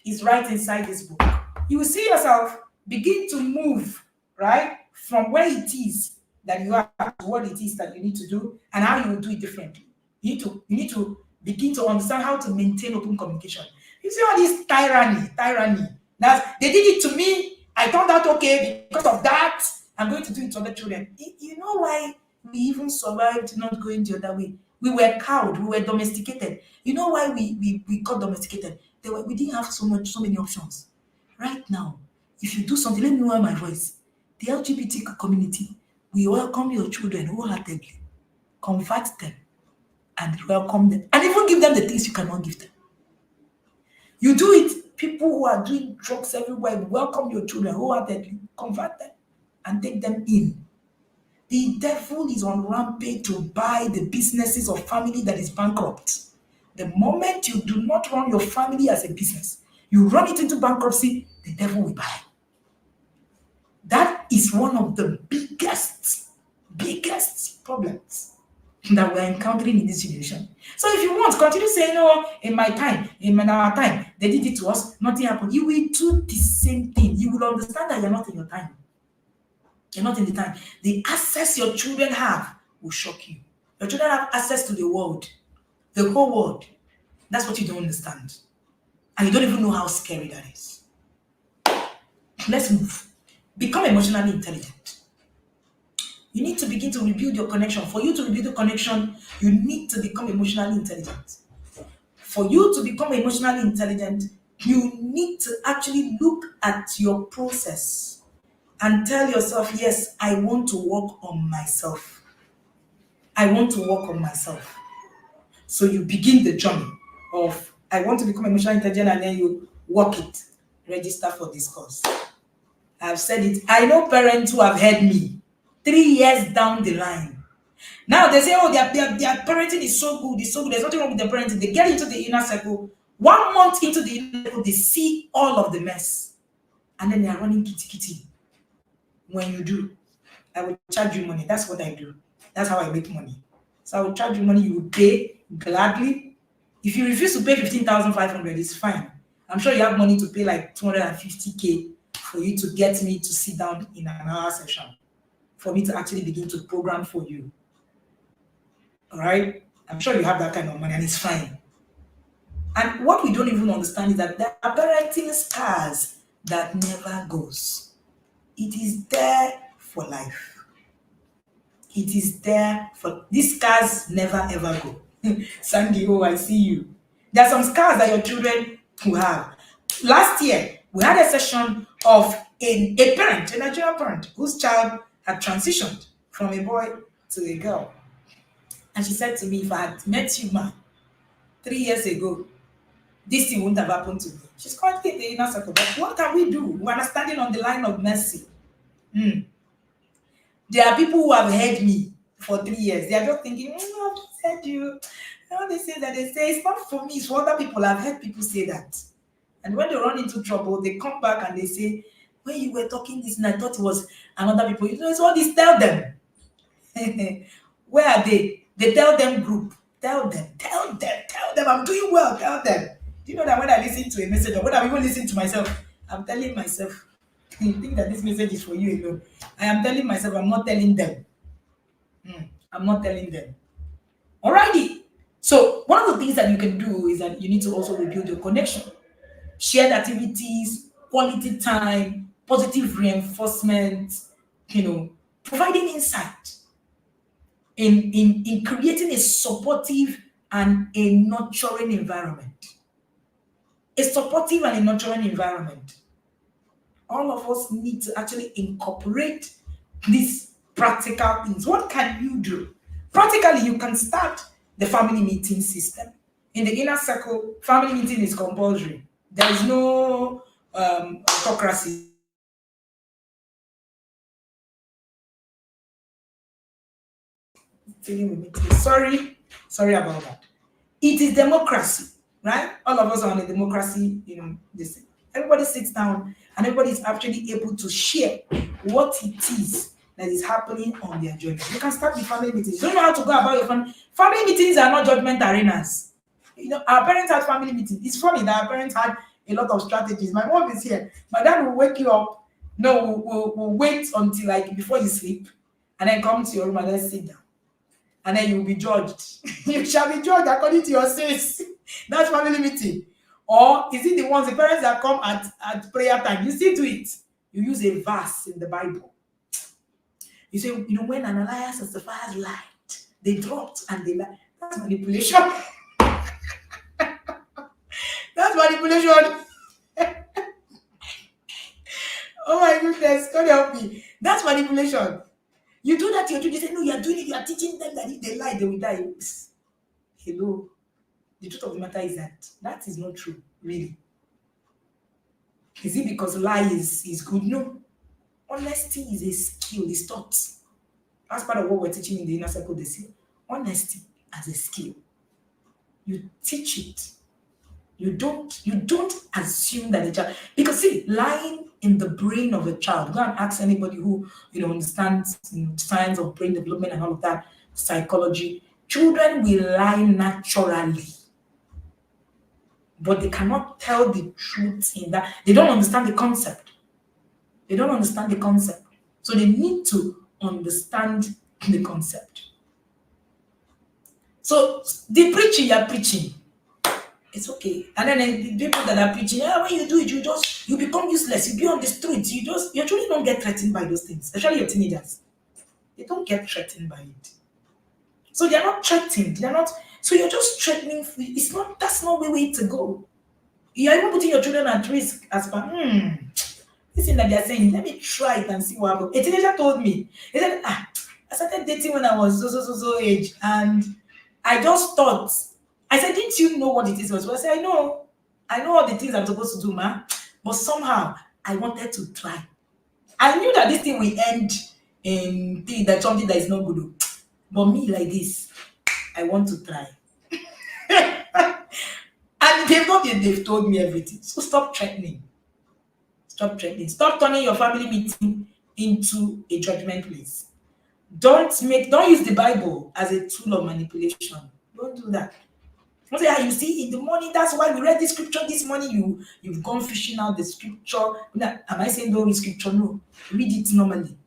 is right inside this book. You will see yourself begin to move, right, from where it is that you are to what it is that you need to do and how you will do it differently. You need to begin to understand how to maintain open communication. You see all this tyranny. That they did it to me, I turned out okay because of that. I'm going to do it to other children. You know why we even survived not going the other way? We were cowed, we were domesticated. You know why we got domesticated? We didn't have so many options. Right now, if you do something, let me know my voice. The LGBT community, we welcome your children wholeheartedly, convert them, and welcome them, and even give them the things you cannot give them. You do it, people who are doing drugs everywhere, welcome your children wholeheartedly, convert them, and take them in. The devil is on rampage to buy the businesses of family that is bankrupt. The moment you do not run your family as a business, you run it into bankruptcy, the devil will buy. That is one of the biggest problems that we're encountering in this generation. So if you want, continue saying, oh, in our time, they did it to us, nothing happened. You will do the same thing. You will understand that you're not in your time. You're not in the time. The access your children have will shock you. Your children have access to the world, the whole world. That's what you don't understand. And you don't even know how scary that is. Let's move. Become emotionally intelligent. You need to begin to rebuild your connection. For you to rebuild the connection, you need to become emotionally intelligent. For you to become emotionally intelligent, you need to actually look at your process and tell yourself, yes, I want to work on myself. I want to work on myself. So you begin the journey of, I want to become emotionally intelligent, and then you work it. Register for this course. I've said it. I know parents who have heard me 3 years down the line. Now they say, oh, their parenting is so good, it's so good. There's nothing wrong with their parenting. They get into the inner circle. 1 month into the inner circle, they see all of the mess. And then they are running kitty. When you do, I will charge you money. That's what I do. That's how I make money. So I will charge you money, you will pay gladly. If you refuse to pay 15,500, it's fine. I'm sure you have money to pay like 250K for you to get me to sit down in an hour session, for me to actually begin to program for you. All right? I'm sure you have that kind of money, and it's fine. And what we don't even understand is that there are parenting scars that never goes. It is there for life. It is there for, these scars never ever go. Sandy, oh, I see you. There are some scars that your children will have. Last year, we had a session of a parent, a Nigerian parent, whose child had transitioned from a boy to a girl. And she said to me, if I had met you, man, 3 years ago, this thing wouldn't have happened to me. She's currently in the inner circle. But what can we do? We are standing on the line of mercy. There are people who have heard me for 3 years. They are just thinking, I've just heard you. All they say that they say, it's not for me, it's for other people. I've heard people say that. And when they run into trouble, they come back and they say, when you were talking this and I thought it was another people. You know, it's all this, tell them. Where are they? They tell them group. tell them I'm doing well, tell them. Do you know that when I listen to a message or when I even listen to myself, I'm telling myself, you think that this message is for you alone. I am telling myself, I'm not telling them. I'm not telling them. Alrighty. So one of the things that you can do is that you need to also rebuild your connection. Shared activities, quality time, positive reinforcement, providing insight in creating a supportive and a nurturing environment. A supportive and a nurturing environment. All of us need to actually incorporate these practical things. What can you do? Practically, you can start the family meeting system. In the inner circle, family meeting is compulsory. There is no autocracy. Feeling with me. Sorry about that. It is democracy, right? All of us are on a democracy, this. Everybody sits down and everybody is actually able to share what it is that is happening on their journey. You can start the family meetings. You don't know how to go about your family. Family meetings are not judgment arenas. Our parents had family meetings. It's funny that our parents had a lot of strategies. My mom is here. My dad will wake you up. No, we'll wait until like before you sleep and then come to your room and then sit down. And then you'll be judged. You shall be judged according to your sins. That's family meeting. Or is it the ones, the parents that come at prayer time? You still do it. You use a verse in the Bible. You say, when Ananias and Sapphira lied, they dropped and they lied. That's manipulation. That's manipulation. Oh my goodness, God help me. That's manipulation. You do that to your children, you say, no, you are doing it, you are teaching them that if they lie, they will die. Hello. The truth of the matter is that is not true, really. Is it because lie is good? No. Honesty is a skill, it's taught. That's part of what we're teaching in the inner circle this year. Honesty as a skill. You teach it. You don't assume that the child, because see, lying in the brain of a child. Go and ask anybody who understands science of brain development and all of that, psychology. Children will lie naturally, but they cannot tell the truth in that. They don't understand the concept. They don't understand the concept. So they need to understand the concept. So the preaching you're preaching, it's okay. And then the people that are preaching, when you do it, you become useless. You be on the streets. Your children don't get threatened by those things, especially your teenagers. They don't get threatened by it. So they're not threatened. They're not. So you're just threatening. That's not the way to go. You're even putting your children at risk as per, this thing that they're saying, let me try it and see what happens. A teenager told me, he said, I started dating when I was so age, and I just thought, I said, didn't you know what it is? So I said, I know all the things I'm supposed to do, ma. But somehow I wanted to try. I knew that this thing will end in that something that is not good. But me like this, I want to try. And they've told me everything. So stop threatening. Stop threatening. Stop turning your family meeting into a judgment place. Don't use the Bible as a tool of manipulation. Don't do that. Don't say, you see, in the morning, that's why we read this scripture this morning. You've gone fishing out the scripture. Am I saying don't read scripture? No. Read it normally.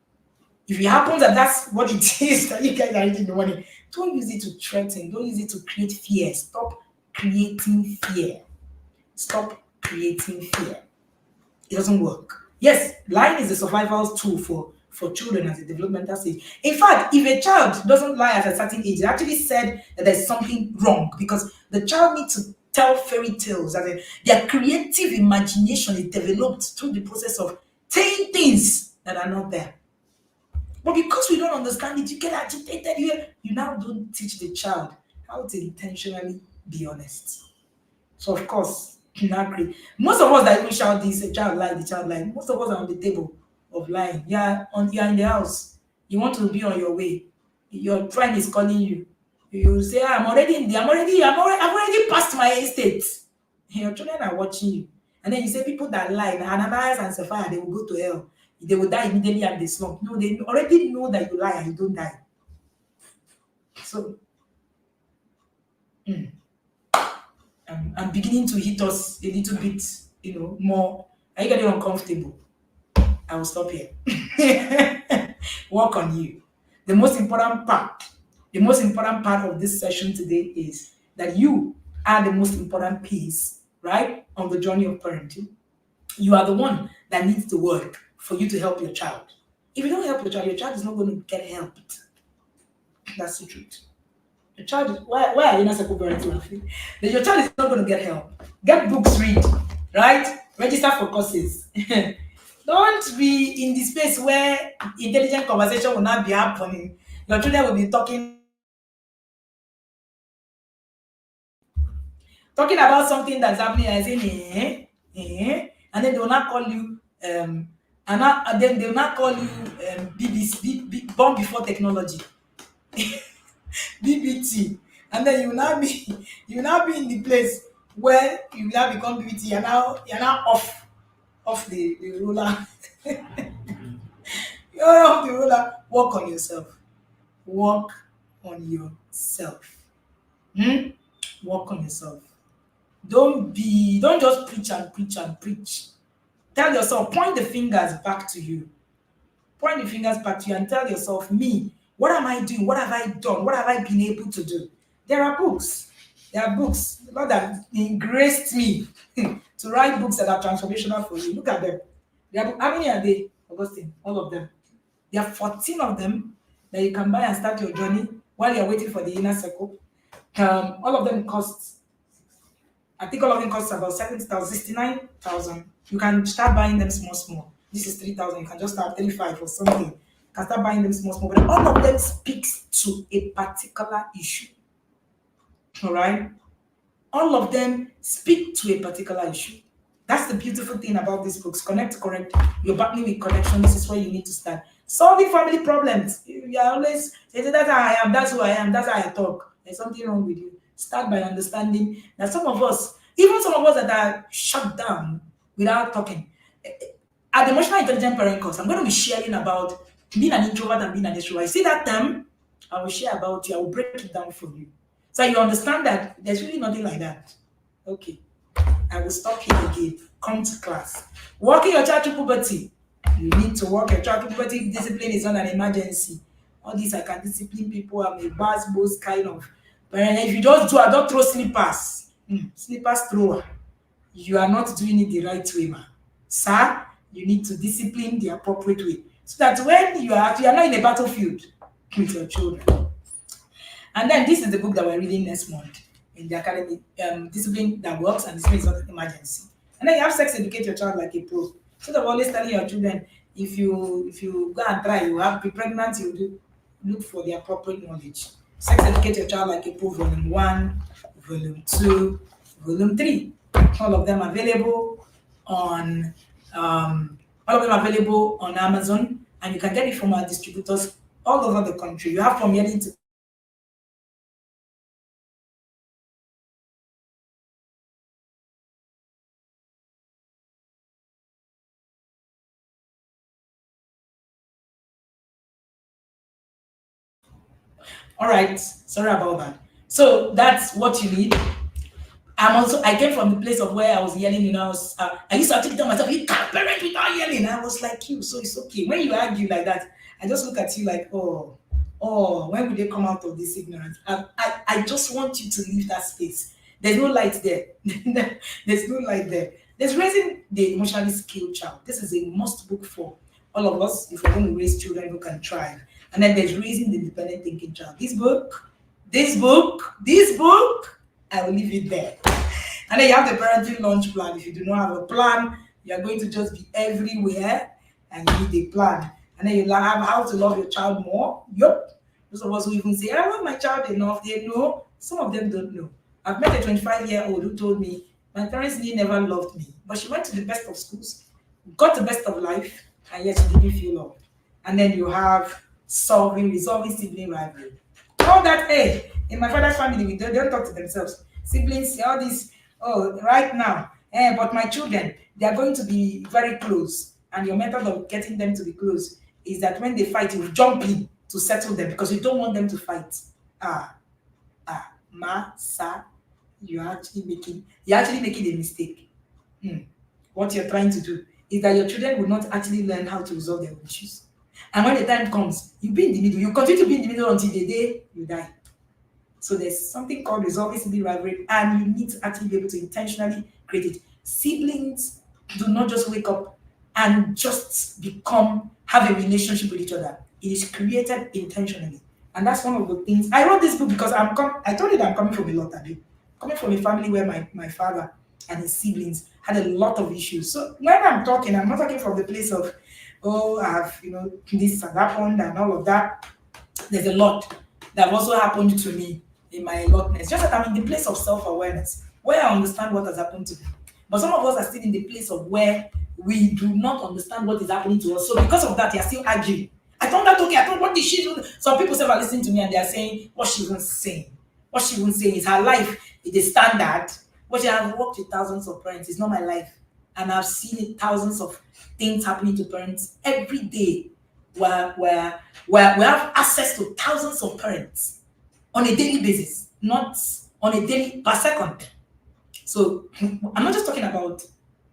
If it happens that that's what it is that you guys are reading in the morning, don't use it to threaten. Don't use it to create fear. Stop creating fear. Stop creating fear. It doesn't work. Yes, lying is a survival tool for children at the developmental stage. In fact, if a child doesn't lie at a certain age, it actually said that there's something wrong because the child needs to tell fairy tales. Their creative imagination is developed through the process of saying things that are not there. But because we don't understand it, you get agitated. You now don't teach the child how to intentionally be honest. So of course, most of us that even shout this, a child lie, the child lie. Most of us are on the table of lying. You're in the house. You want to be on your way. Your friend is calling you. You say, I'm already in there. I've already passed my estate. Your children are watching you. And then you say people that lie, Ananias and Sapphira, they will go to hell. They will die immediately and they slump. No, they already know that you lie and you don't die. So I'm beginning to hit us a little bit, more. Are you getting uncomfortable? I will stop here. Work on you. The most important part, the most important part of this session today is that you are the most important piece, right, on the journey of parenting. You are the one that needs to work for you to help your child. If you don't help your child is not going to get helped. That's the truth. Your child is why are you not supposed parenting laughing? That your child is not going to get help. Get books, read, right? Register for courses. Don't be in the space where intelligent conversation will not be happening. Your children will be talking about something that's happening and saying and then they will not call you and then they will not call you BBC, born before technology, BBT, and then you will now be in the place where you will now become BBT. You're now off the ruler. You're off the ruler. Work on yourself. Work on yourself. Hmm? Work on yourself. Don't just preach and preach and preach. Tell yourself, point the fingers back to you. Point the fingers back to you and tell yourself, me, what am I doing? What have I done? What have I been able to do? There are books. There are books. The Lord have graced me to write books that are transformational for you. Look at them. How many are they, Augustine? All of them. There are 14 of them that you can buy and start your journey while you're waiting for the inner circle. All of them cost, I think all of them cost about 70,000, 69,000. You can start buying them small, small. This is 3,000. You can just start 35 or something. You can start buying them small, small. But all of them speaks to a particular issue. All right? All of them speak to a particular issue. That's the beautiful thing about these books. Connect, correct. You're battling with connection. This is where you need to start. Solving family problems. You are always saying, that's how I am, that's who I am, that's how I talk. There's something wrong with you. Start by understanding that some of us, even some of us that are shut down without talking. At the emotional intelligent parent course, I'm going to be sharing about being an introvert and being an extrovert. You see that term? I will share about you. I will break it down for you. So you understand that there's really nothing like that. Okay. I will stop here again. Come to class. Working your child to puberty. You need to work your child to puberty. Discipline is not an emergency. All these I can discipline people. I'm a boss kind of parent. If you just do, I don't throw slippers. Slippers thrower. You are not doing it the right way, man. Sir, you need to discipline the appropriate way. So that when you are not in a battlefield with your children. And then this is the book that we're reading next month in the academy, Discipline That Works and Discipline Is Not an Emergency. And then you have sex educate your child like a pro. So they're always telling your children, if you go and try, you have be pregnant, you do look for the appropriate knowledge. Sex educate your child like a pro, volume 1, volume 2, volume 3. All of them available on Amazon, and you can get it from our distributors all over the country. You have from Yelling to all right, sorry about that. So that's what you need. I came from the place of where I was yelling, I used to actually tell myself, you can't parent without yelling. I was like you, so it's okay. When you argue like that, I just look at you like, when will they come out of this ignorance? I just want you to leave that space. There's no light there. There's no light there. There's raising the emotionally skilled child. This is a must book for all of us if we're going to raise children who can thrive. And then there's raising the independent thinking child. This book, I will leave it there. And then you have the parenting launch plan. If you do not have a plan, you're going to just be everywhere and you need a plan. And then you learn how to love your child more. Yup. Those of us who even say, I love my child enough, they know. Some of them don't know. I've met a 25-year-old who told me, my parents never loved me. But she went to the best of schools, got the best of life, and yet she didn't feel loved. And then you have resolving sibling rivalry. All that, in my father's family, they don't talk to themselves. Siblings, all this, right now, but my children, they are going to be very close. And your method of getting them to be close is that when they fight, you jump in to settle them because you don't want them to fight. ma, sa, you're actually making a mistake. Hmm. What you're trying to do is that your children will not actually learn how to resolve their own issues. And when the time comes, you be in the middle. You continue to be in the middle until the day you die. So there's something called resolving sibling rivalry, and you need to actually be able to intentionally create it. Siblings do not just wake up and just have a relationship with each other. It is created intentionally, and that's one of the things. I wrote this book because I told you that I'm coming from a lot of it. Coming from a family where my father and his siblings had a lot of issues. So when I'm talking, I'm not talking from the place of, oh, I've this has happened and all of that. There's a lot that have also happened to me in my allotness. Just that I'm in the place of self-awareness, where I understand what has happened to me. But some of us are still in the place of where we do not understand what is happening to us. So because of that, you're still arguing. I thought that okay, I thought what did she do? Some people say are listening to me and they are saying what she was saying. What she was saying is her life is the standard. But she has worked with thousands of parents. It's not my life. And I've seen it, thousands of things happening to parents every day where we have access to thousands of parents on a daily basis, not on a daily per second. So I'm not just talking about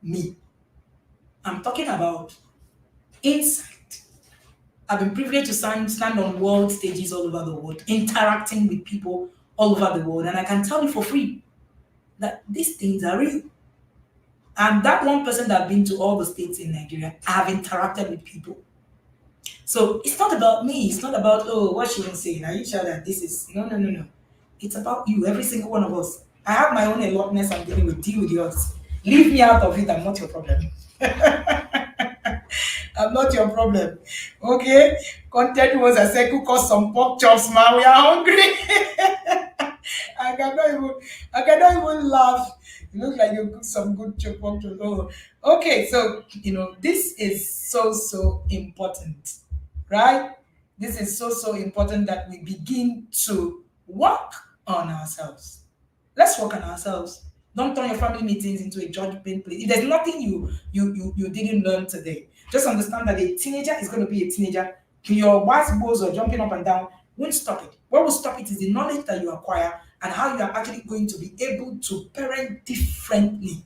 me, I'm talking about insight. I've been privileged to stand on world stages all over the world, interacting with people all over the world, and I can tell you for free that these things are real. And that one person that I've been to all the states in Nigeria, I have interacted with people. So it's not about me. It's not about, oh, what she was saying. Are you sure that this is no, no, no, no. It's about you, every single one of us. I have my own allotments I'm dealing with. Deal with yours. Leave me out of it. I'm not your problem. I'm not your problem. Okay? Content was a second cause some pork chops, man. We are hungry. I cannot even laugh. It looks like you cook some good pork chops. Oh, okay. So this is so important, right? This is so important that we begin to work on ourselves. Let's work on ourselves. Don't turn your family meetings into a judgment place. If there's nothing you didn't learn today, just understand that a teenager is going to be a teenager. Your wise balls or jumping up and down won't stop it. What will stop it is the knowledge that you acquire and how you are actually going to be able to parent differently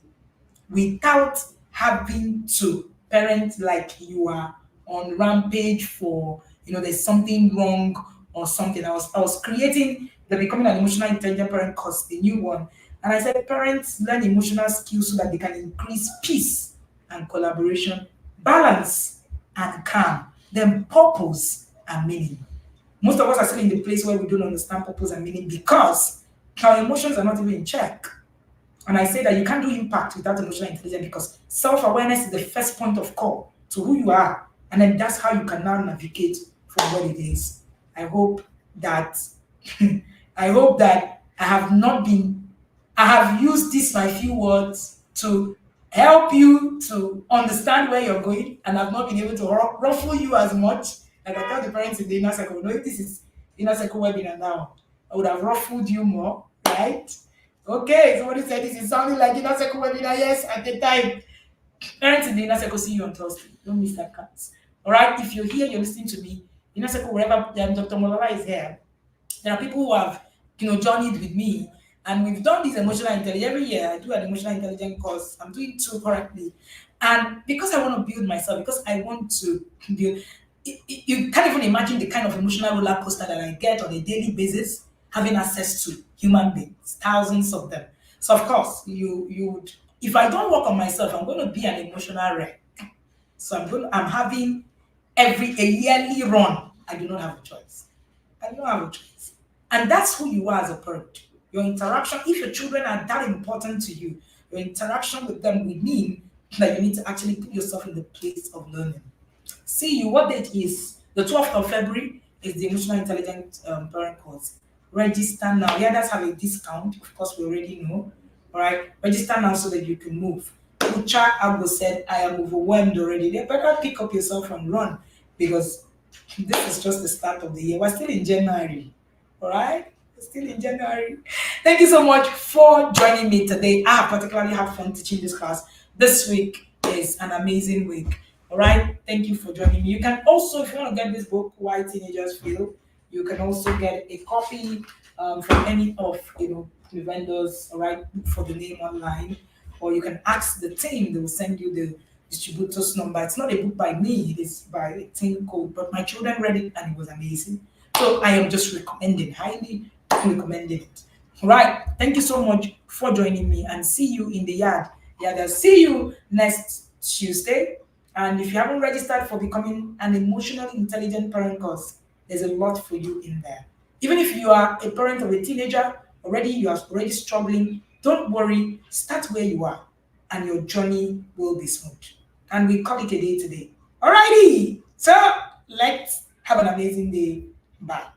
without having to parent like you are on rampage for there's something wrong or something. I was creating the becoming an emotional intelligent parent course, the new one, and I said parents learn emotional skills so that they can increase peace and collaboration, balance and calm, then purpose and meaning. Most of us are still in the place where we don't understand purpose and meaning because our emotions are not even in check. And I say that you can't do impact without emotional intelligence because self-awareness is the first point of call to who you are. And then that's how you can now navigate from what it is. I hope that I have used this my few words to help you to understand where you're going and I've not been able to ruffle you as much. Like I tell the parents in the inner circle, no, if this is inner circle webinar now, I would have ruffled you more, right? Okay, somebody said this is sounding like inner circle webinar. Yes, at the time. Parents in the inner circle, see you on Thursday. Don't miss that class. All right, if you're here, you're listening to me. Inner circle, wherever Dr. Molala is here, there are people who have journeyed with me, and we've done this emotional intelligence every year. I do an emotional intelligence course. I'm doing two currently, and because I want to build myself, because I want to build. You can't even imagine the kind of emotional roller coaster that I get on a daily basis, having access to human beings, thousands of them. So of course, you would. If I don't work on myself, I'm going to be an emotional wreck. So I'm having a yearly run. I do not have a choice. I don't have a choice. And that's who you are as a parent. Your interaction, if your children are that important to you, your interaction with them will mean that you need to actually put yourself in the place of learning. See you, what date is? The 12th of February is the emotional intelligent parent course. Register now. Yeah, that's have a discount. Of course, we already know. All right, register now so that you can move. Ucha Ago said, I am overwhelmed already. They better pick up yourself and run because this is just the start of the year. We're still in January. All right, we're still in January. Thank you so much for joining me today. I particularly had fun teaching this class. This week is an amazing week. All right, thank you for joining me. You can also, if you want to get this book, Why Teenagers Fail, You can also get a copy from any of the vendors, all right, for the name online, or you can ask the team. They will send you the distributor's number. It's not a book by me, it's by a team code, but my children read it and it was amazing. So I am just recommending, highly recommending it. All right. Thank you so much for joining me, and see you in the yard. Yeah, they'll see you next Tuesday. And if you haven't registered for becoming an emotionally intelligent parent course, there's a lot for you in there. Even if you are a parent of a teenager already, you are already struggling, don't worry. Start where you are, and your journey will be smooth. And we call it a day today. Alrighty. So let's have an amazing day. Bye.